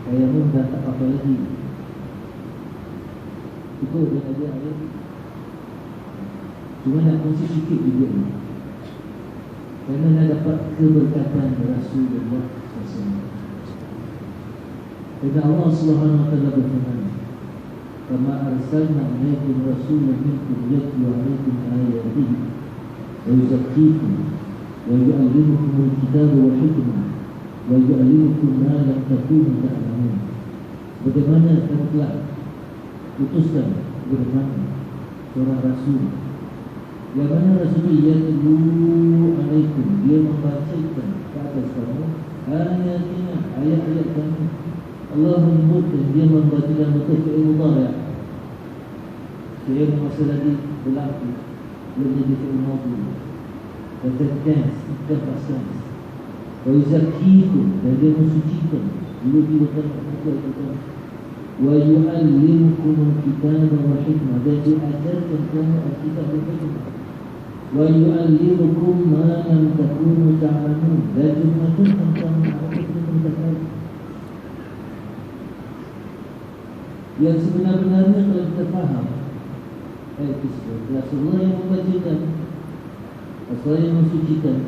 saya pun dah tak apa lagi. Cukup dia ada air. Cuma nak kongsi sikit juga ni. Kerana nak dapat keberkatan Rasulullah SAW. Kerana Allah SWT berfirman, "Kama arsalna ilaikum rasulan minkum yatlu alaikum ayatihi wa yuzakkikum wa yu'allimukum al-kitaba wal hikmah wa yu'allimukum ma lam takunu ta'lamun." Bagaimana kami telah utuskan kepada seorang Rasul, yang mana Rasul yatlu alaikum, dia membacakan ke atas kamu ayatina, ayat-ayat kami. Allah menyebutkan dia membaca dalam bentuk fi'il mudhari', fi'il masa lagi berlaku, belum jadi fi'il madhi, dan tense, dan past tense. Wa yuzakkikum, dan dia mensucikan. Dulu dia berkata, wa yu'allimukum al-kitaba wa hikmah, dan dia ajarkan kamu al-kitab dan hikmah. Wa yu'allimukum ma lam takunu ta'lamun, dan dia mengajarkan kamu apa yang kamu tak tahu. Yang sebenar-benarnya kalau kita faham ayat tersebut, Rasulullah yang membacakan, Rasulullah yang mensucikan,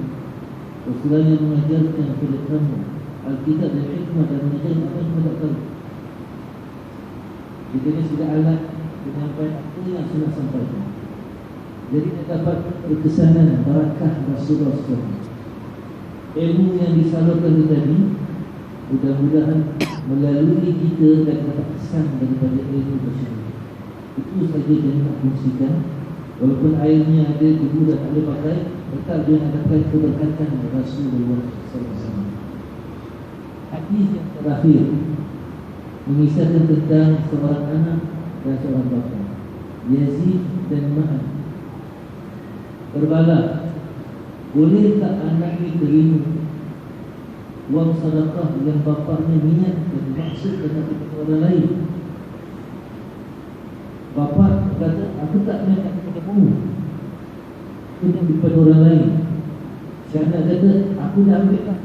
Rasulullah yang mengajarkan kepada kamu Alkitab dan hikmah, dan mengajarkan apa yang kamu tak tahu. Kita ni sudah alat menyampaikan apa yang sudah sampaikan. Jadi dapat berkesanan barakah Rasulullah SAW. Ilmu yang disalurkan tadi mudah-mudahan melalui kita dan dapat kesan daripada ilmu tersebut. Itu saja yang nak kongsikan. Walaupun airnya ada, debu dah tak boleh pakai, tetap dia nak dapat keberkatan Rasulullah SAW. Hadis yang terakhir mengisahkan tentang seorang anak dan seorang bapa, Yazid dan Ma'an. Berbala, boleh tak anak ini terima wang sedekah yang bapaknya niat dan maksud kepada orang lain? Bapa kata, aku tak nak kepada kamu, aku nak kepada orang lain. Si anak kata, aku dah ambil lah.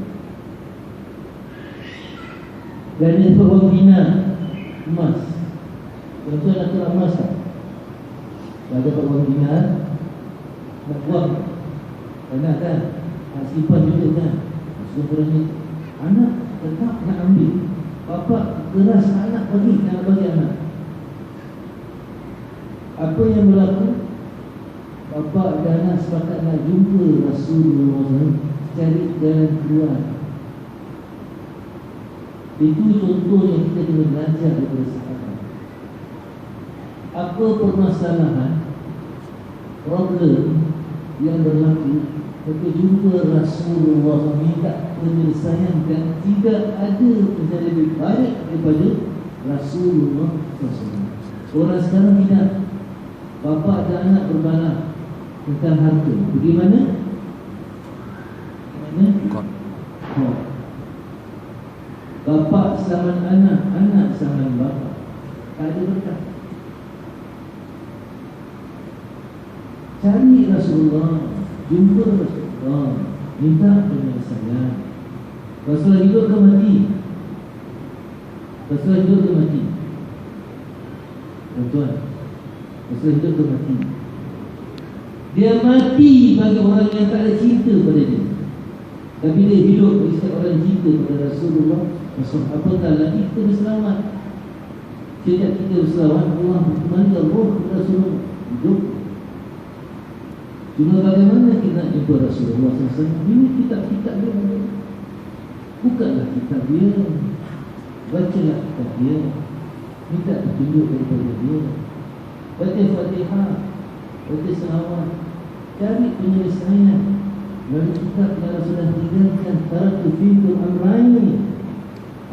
Dan dia wang dinar emas. Tuan-tuan nak kerak emas tak? Dah dapat wang dinar, nak buang, tak nak kan? Nak simpan juga kan? Sebenarnya anak tetap nak ambil. Bapa keras anak bagi, nak bagi anak. Apa yang berlaku? Bapa dan anak sepakat nak jumpa Rasulullah SAW, cari jalan keluar. Itu contoh yang kita kena belajar daripada sahabat. Apa permasalahan, problem yang berlaku, kita jumpa Rasulullah, minta penyelesaian, dan tidak ada yang lebih baik daripada Rasulullah SAW. Orang sekarang tidak. Bapa dan anak berbala tentang harta. Bagaimana? Bapa selaman anak, anak selaman bapa. Tak ada berkah. Cari Rasulullah, jumpa Rasulullah, minta penyelesaian. Rasulullah hidup ke mati? Rasulullah hidup ke mati? Tuan-tuan, Rasulullah hidup ke mati? Dia mati bagi orang yang tak ada cinta pada dia. Tapi dia hidup bagi setiap orang yang cinta pada Rasulullah. Apatah lagi kita berselamat. Sejak kita berselamat, Allah berkembali roh Rasulullah hidup. Cuma bagaimana kita nak jumpa Rasulullah SAW? Ini kitab-kitab dia. Bukanlah kitab dia, bacalah kitab dia, minta petunjuk daripada dia. Baca Fatihah, baca selawat, cari penyelesaian. Lalu kitab yang Rasulullah tinggalkan, taraktu fikum amrayni,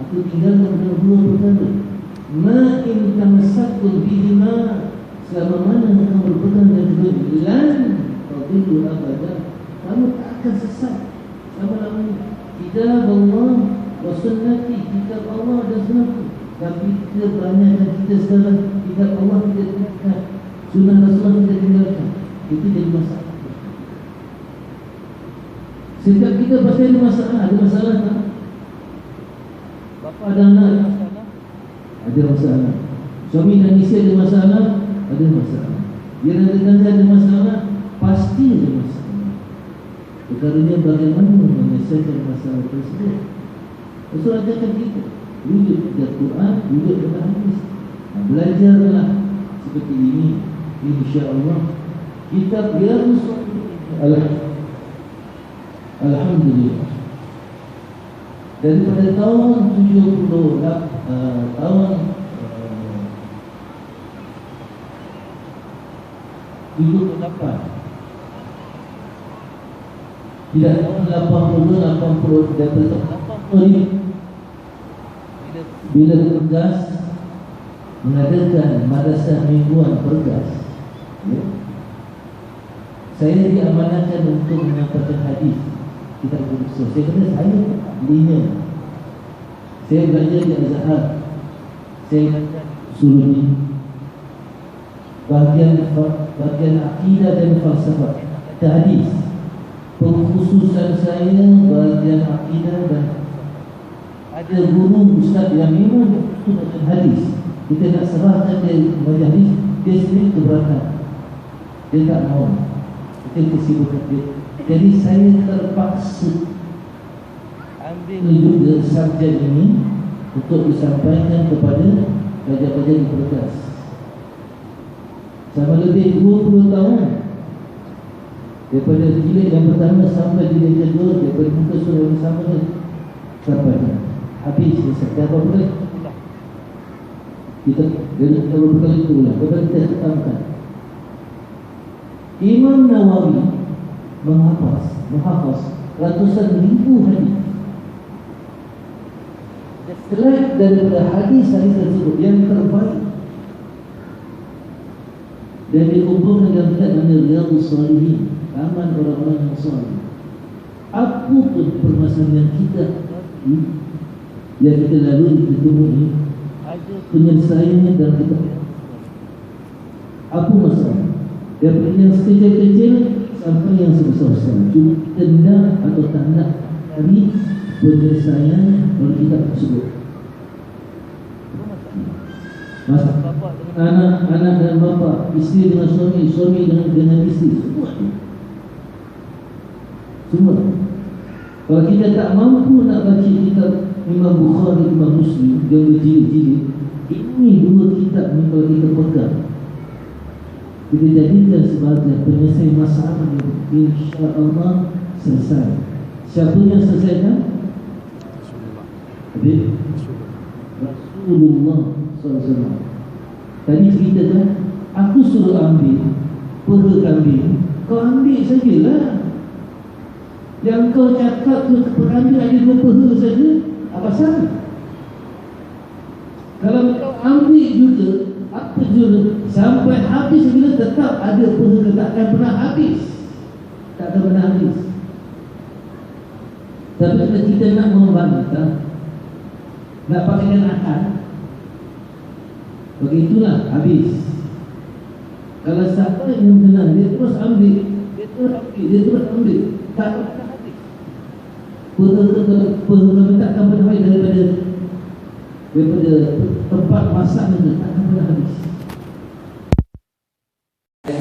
aku tinggalkan dalam dua perkara. Ma in tamassaktum bihima, selama mana kamu berpegang dengan kedua, lan tadillu abadan, kamu tak akan sesat selama-lamanya. Kitab Allah wa sunnati, kitab Allah dan sunnah. Tapi kebanyakan kita sekarang kitab Allah kita tinggalkan, sunnah Rasulullah kita tinggalkan. Itu jadi masalah. Setiap kita pasti ada masalah. Ada masalah tak? Bapa dan anak ada masalah? Ada masalah. Suami dan isteri ada masalah? Ada masalah. Dia ada tangga ada masalah? Pasti ada masalah. Perkaranya bagaimana menyelesaikan masalah tersebut. Rasul ajarkan kita rujuk kepada Quran, rujuk kepada hadis. Belajarlah seperti ini, insya-Allah. Kitab ya Alhamdulillah. Daripada tahun 78, tidak tahun 80, 80 daripada tahun 80 bila Pergas mengadakan madrasah mingguan Pergas, ya, saya diamanahkan untuk menyampaikan hadis. Kita berusaha. Saya kata saya ahlinya. Saya belajar di Azhar, saya belajar Suluni, bagian akidah dan falsafah, hadis. Pengkhususan saya bagian akidah dan ada guru ustaz yang memang khusus hadis. Kita nak serahkan dia belajar hadis, dia sendiri keberatan. Dia tak mau. Kita kesibukan dia. Jadi saya terpaksa ambil juga subjek ini untuk disampaikan kepada pelajar-pelajar di Pergas. sama lebih 20 tahun. Daripada jilid yang pertama sampai jilid kedua, daripada muka surah yang sama ni sampai habis selesai. Apa boleh? Kita beberapa kali itu ulang. Kepada kita katakan Imam Nawawi menghafaz ratusan ribu hadis. Selain daripada hadis-hadis tersebut yang terbaik dan dikumpulkan dalam kitab Riyadhus Shalihin, aman orang-orang yang saleh. Apa pun permasalahan kita yang kita lalui, kita temui, ada penyelesaiannya dalam kitab. Apa masalah? Daripada yang sekecil-kecil sampai yang sebesar-besar. Cuma kita nak atau tak nak cari penyelesaian dalam kitab tersebut. Anak dan bapa, isteri dengan suami, suami dengan isteri, semua. Kalau kita tak mampu nak baca kitab Imam Bukhari, Imam Muslim, dia berjilid-jilid, ini dua kitab ni kalau kita pegang, kita jadikan sebagai penyelesai masalah, insya-Allah selesai. Siapa yang selesaikan? Rasulullah SAW. Tadi cerita kan, aku suruh ambil perah kambing, kau ambil sajalah. Yang kau cakap tu kambing ada 2 perah saja, apa salah? Kalau kau ambil juga, apa juga sampai habis bila tetap ada perah, tak akan pernah habis. Tak akan pernah habis. Tapi kalau kita nak membantah, nak pakaikan akal, begitulah habis. Kalau siapa yang tenang, dia terus ambil, dia terus ambil, tak akan habis. Perhubungan tak akan pernah habis daripada tempat masak ni, tak akan pernah habis.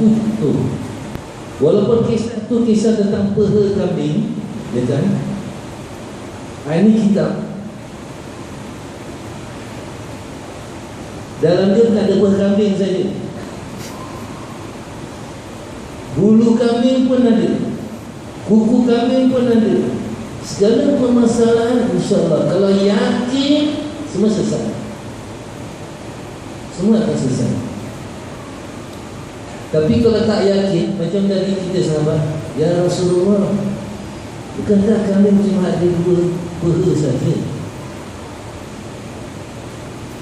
Itu walaupun kisah tu kisah tentang perah kambing, ya kan? Ini kitab dalam dia tak ada perah kambing saja, bulu kambing pun ada, kuku kambing pun ada. Segala permasalahan insya-Allah kalau yakin semua selesai. Semua akan selesai. Tapi kalau tak yakin, macam tadi kita sahabat, ya Rasulullah, bukankah kambing cuma ada 2 perah saja?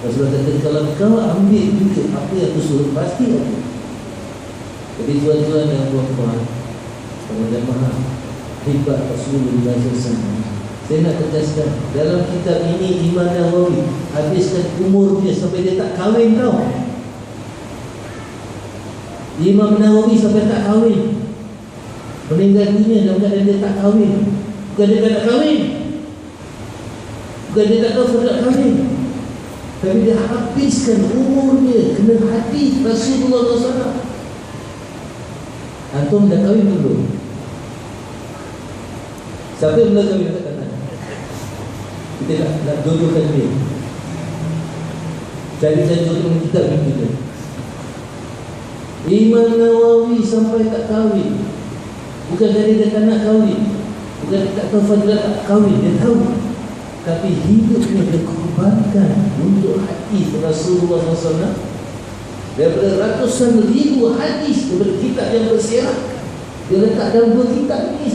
Rasulullah kata, kalau kau ambil juga apa yang aku suruh, pasti ada. Jadi tuan-tuan yang puan-puan, para jemaah hebat Rasulullah SAW, saya nak tegaskan, dalam kitab ini Imam Nawawi habiskan umur dia sampai dia tak kahwin tau. Imam Nawawi sampai tak kahwin, meninggal dunia dalam keadaan dia tak kahwin. Bukan dia tak nak kahwin, bukan dia tak tahu sudah nak kahwin, tapi dia habiskan umur dia kena hadis Rasulullah SAW. Antum dah kahwin belum? Siapa yang belum kahwin dekat kanan? Kita nak jodohkan dia, cari-cari jodoh kita kita. Imam Nawawi sampai tak kahwin, bukan dari dia tak nak kahwin, bukan dia tak tahu fadilah tak kahwin, dia tahu, tapi hidupnya dia korbankan untuk hadis Rasulullah SAW. Daripada ratusan ribu hadis daripada kitab yang bersirah, dia letak dalam 2 kitab ini.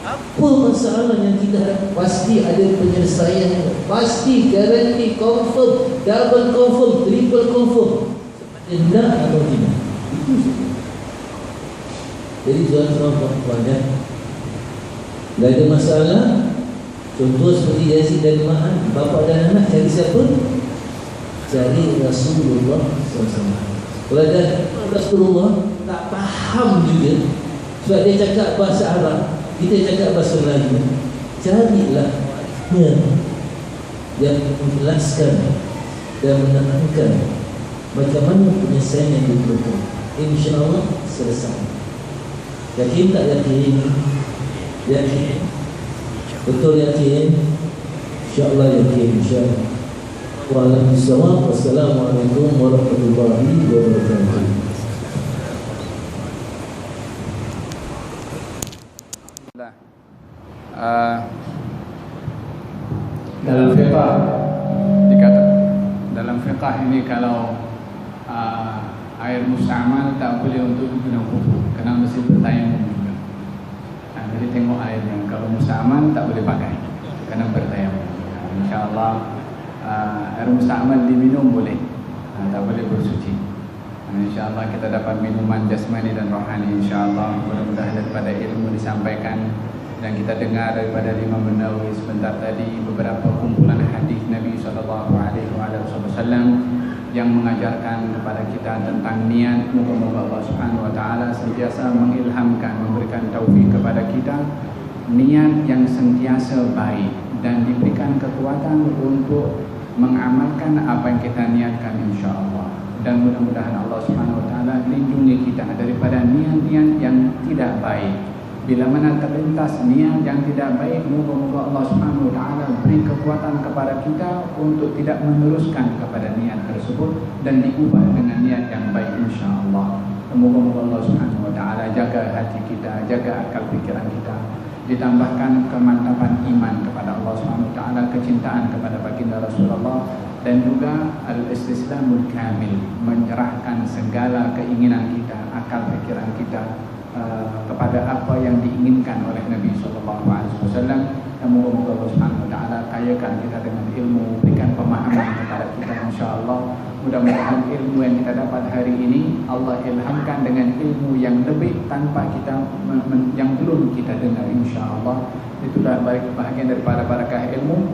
Apa masalah yang kita harap? Pasti ada penyelesaiannya, pasti, garanti, confirm, double confirm, triple confirm. Tidak atau tidak, itu saja. Jadi tuan-tuan ya, tidak ada masalah. Contoh seperti Yazid dan Ma'an, bapa dan anak cari siapa? Cari Rasulullah SAW. Kalau ada Rasulullah tak faham juga, sebab dia cakap bahasa Arab, kita cakap bahasa Melayu, carilah yang menjelaskan dan menerangkan macam mana penyelesaian yang diperlukan. InsyaAllah selesai. Yakin tak yakin? Yakin. Betul yakin? InsyaAllah yakin. InsyaAllah. Wassalamualaikum warahmatullahi wabarakatuh. dalam fiqh dikata, dalam fiqh ini kalau air musta'mal tak boleh untuk digunakan wudu, kena mesti bertayamum juga. Jadi tengok airnya, kalau musta'mal tak boleh pakai, kena bertayamum. InsyaAllah air musta'mal diminum boleh, tak boleh bersuci. InsyaAllah kita dapat minuman jasmani dan rohani. InsyaAllah mudah-mudahan daripada ilmu disampaikan dan kita dengar daripada Imam Nawawi sebentar tadi beberapa kumpulan hadis Nabi SAW yang mengajarkan kepada kita tentang niat. Moga-moga Allah Subhanahu Wa Taala sentiasa mengilhamkan, memberikan taufik kepada kita niat yang sentiasa baik dan diberikan kekuatan untuk mengamalkan apa yang kita niatkan insya-Allah. Dan mudah-mudahan Allah Subhanahu Wa Taala lindungi kita daripada niat-niat yang tidak baik. Bila mana terlintas niat yang tidak baik, moga-moga Allah Subhanahu Wa Taala beri kekuatan kepada kita untuk tidak meneruskan kepada niat tersebut dan diubah dengan niat yang baik insya-Allah. Moga-moga Allah Subhanahu Wa Taala jaga hati kita, jaga akal pikiran kita, ditambahkan kemantapan iman kepada Allah Subhanahu Wa Taala, kecintaan kepada baginda Rasulullah, dan juga al-istislamul kamil, menyerahkan segala keinginan kita, akal pikiran kita kepada apa yang diinginkan oleh Nabi SAW. Dan moga-moga Allah Subhanahu Wa Taala kayakan kita dengan ilmu, berikan pemahaman kepada kita insya-Allah. Mudah-mudahan ilmu yang kita dapat hari ini Allah ilhamkan dengan ilmu yang lebih tanpa kita yang belum kita dengar insya-Allah. Itulah bahagian daripada barakah ilmu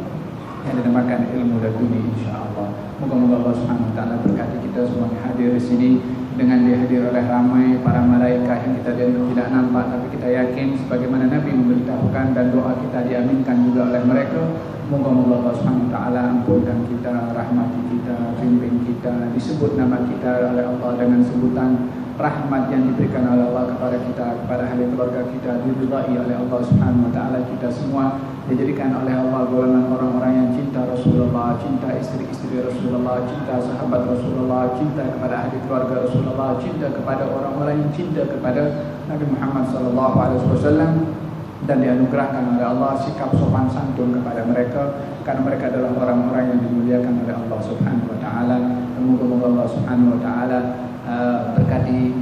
yang dinamakan ilmu laduni insya-Allah. Moga-moga Allah Subhanahu Wa Taala berkati kita semua yang hadir di sini dengan dihadir oleh ramai para malaikat yang kita tidak nampak, tapi kita yakin sebagaimana Nabi memberitahukan dan doa kita diaminkan juga oleh mereka. Moga-moga Allah Subhanahu Wa Taala ampunkan kita, rahmati kita, bimbing kita, disebut nama kita oleh Allah dengan sebutan rahmat yang diberikan oleh Allah kepada kita, kepada ahli keluarga kita, diridai oleh Allah Subhanahu Wa Taala kita semua, dijadikan oleh Allah golongan orang-orang yang cinta Rasulullah, cinta istri-istri Rasulullah, cinta sahabat Rasulullah, cinta kepada ahli keluarga Rasulullah, cinta kepada orang-orang yang cinta kepada Nabi Muhammad SAW, dan dianugerahkan oleh Allah sikap sopan santun kepada mereka, karena mereka adalah orang-orang yang dimuliakan oleh Allah Subhanahu Wa Taala. Semoga Allah Subhanahu Wa Taala berkati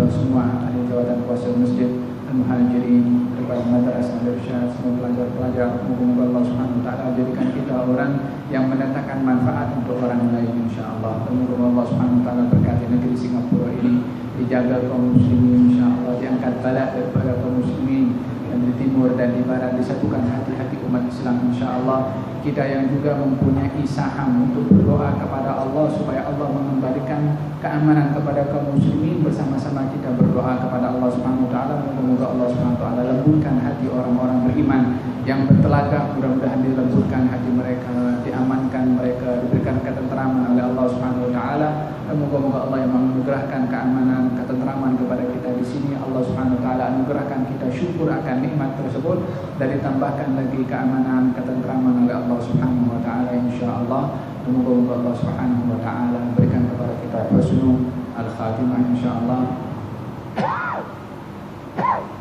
semua ahli jawatan kuasa masjid, al-muhajirin, daripada madrasah al-irsyad, semua pelajar-pelajar. Moga-moga Allah Subhanahu Wa Taala jadikan kita orang yang mendatangkan manfaat untuk orang lain insya-Allah. Moga Allah Subhanahu Wa Taala berkati negeri Singapura ini, dijaga kaum muslimin insya-Allah, diangkat bala daripada kaum muslimin yang di timur dan di barat, disatukan hati-hati umat Islam insya-Allah. Kita yang juga mempunyai saham untuk berdoa kepada Allah supaya Allah mengembalikan keamanan kepada kaum muslimin, bersama-sama kita berdoa kepada Allah Subhanahu Wa Taala. Semoga Allah Subhanahu Wa Taala lembutkan hati orang-orang beriman yang bertelaga, mudah-mudahan dilembutkan hati mereka, diamankan mereka, diberikan ketenteraman oleh Allah Subhanahu Wa Taala. Dan moga-moga Allah yang menganugerahkan keamanan, ketenteraman kepada kita di sini, Allah Subhanahu Wa Taala anugerahkan kita syukur akan nikmat tersebut dan ditambahkan lagi keamanan, ketenteraman oleh Allah Subhanahu Wa Taala insya-Allah. Moga-moga Allah Subhanahu Wa Taala berikan kepada kita husnul al-khatimah insya-Allah.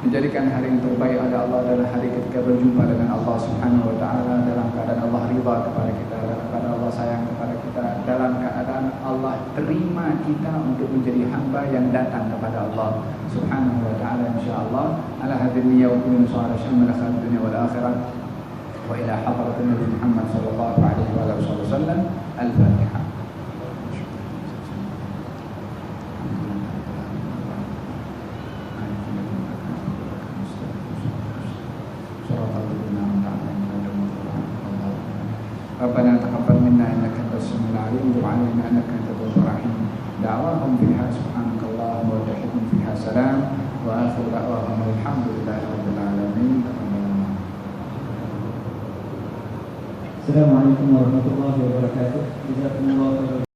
Menjadikan hari yang terbaik oleh Allah adalah hari ketika berjumpa dengan Allah Subhanahu Wa Taala dalam keadaan Allah ridha kepada kita, dalam keadaan Allah sayang kepada kita, dalam keadaan Allah terima kita untuk menjadi hamba yang datang kepada Allah Subhanahu Wa Taala insya-Allah. Ala hadhihi niyya wa kullu sa'ala shamala khair dunya wal akhirah wa ila hadratin Nabi Muhammad sallallahu alaihi wa sallam. Al-Fatihah. ربنا تقبل منا انك انت السميع العليم وتب علينا انك انت التواب الرحيم. دعواهم فيها سبحانك اللهم وتحيتهم فيها سلام واخر دعواهم الحمد لله رب العالمين. Assalamualaikum warahmatullahi wabarakatuh. Jazakumullah khairan.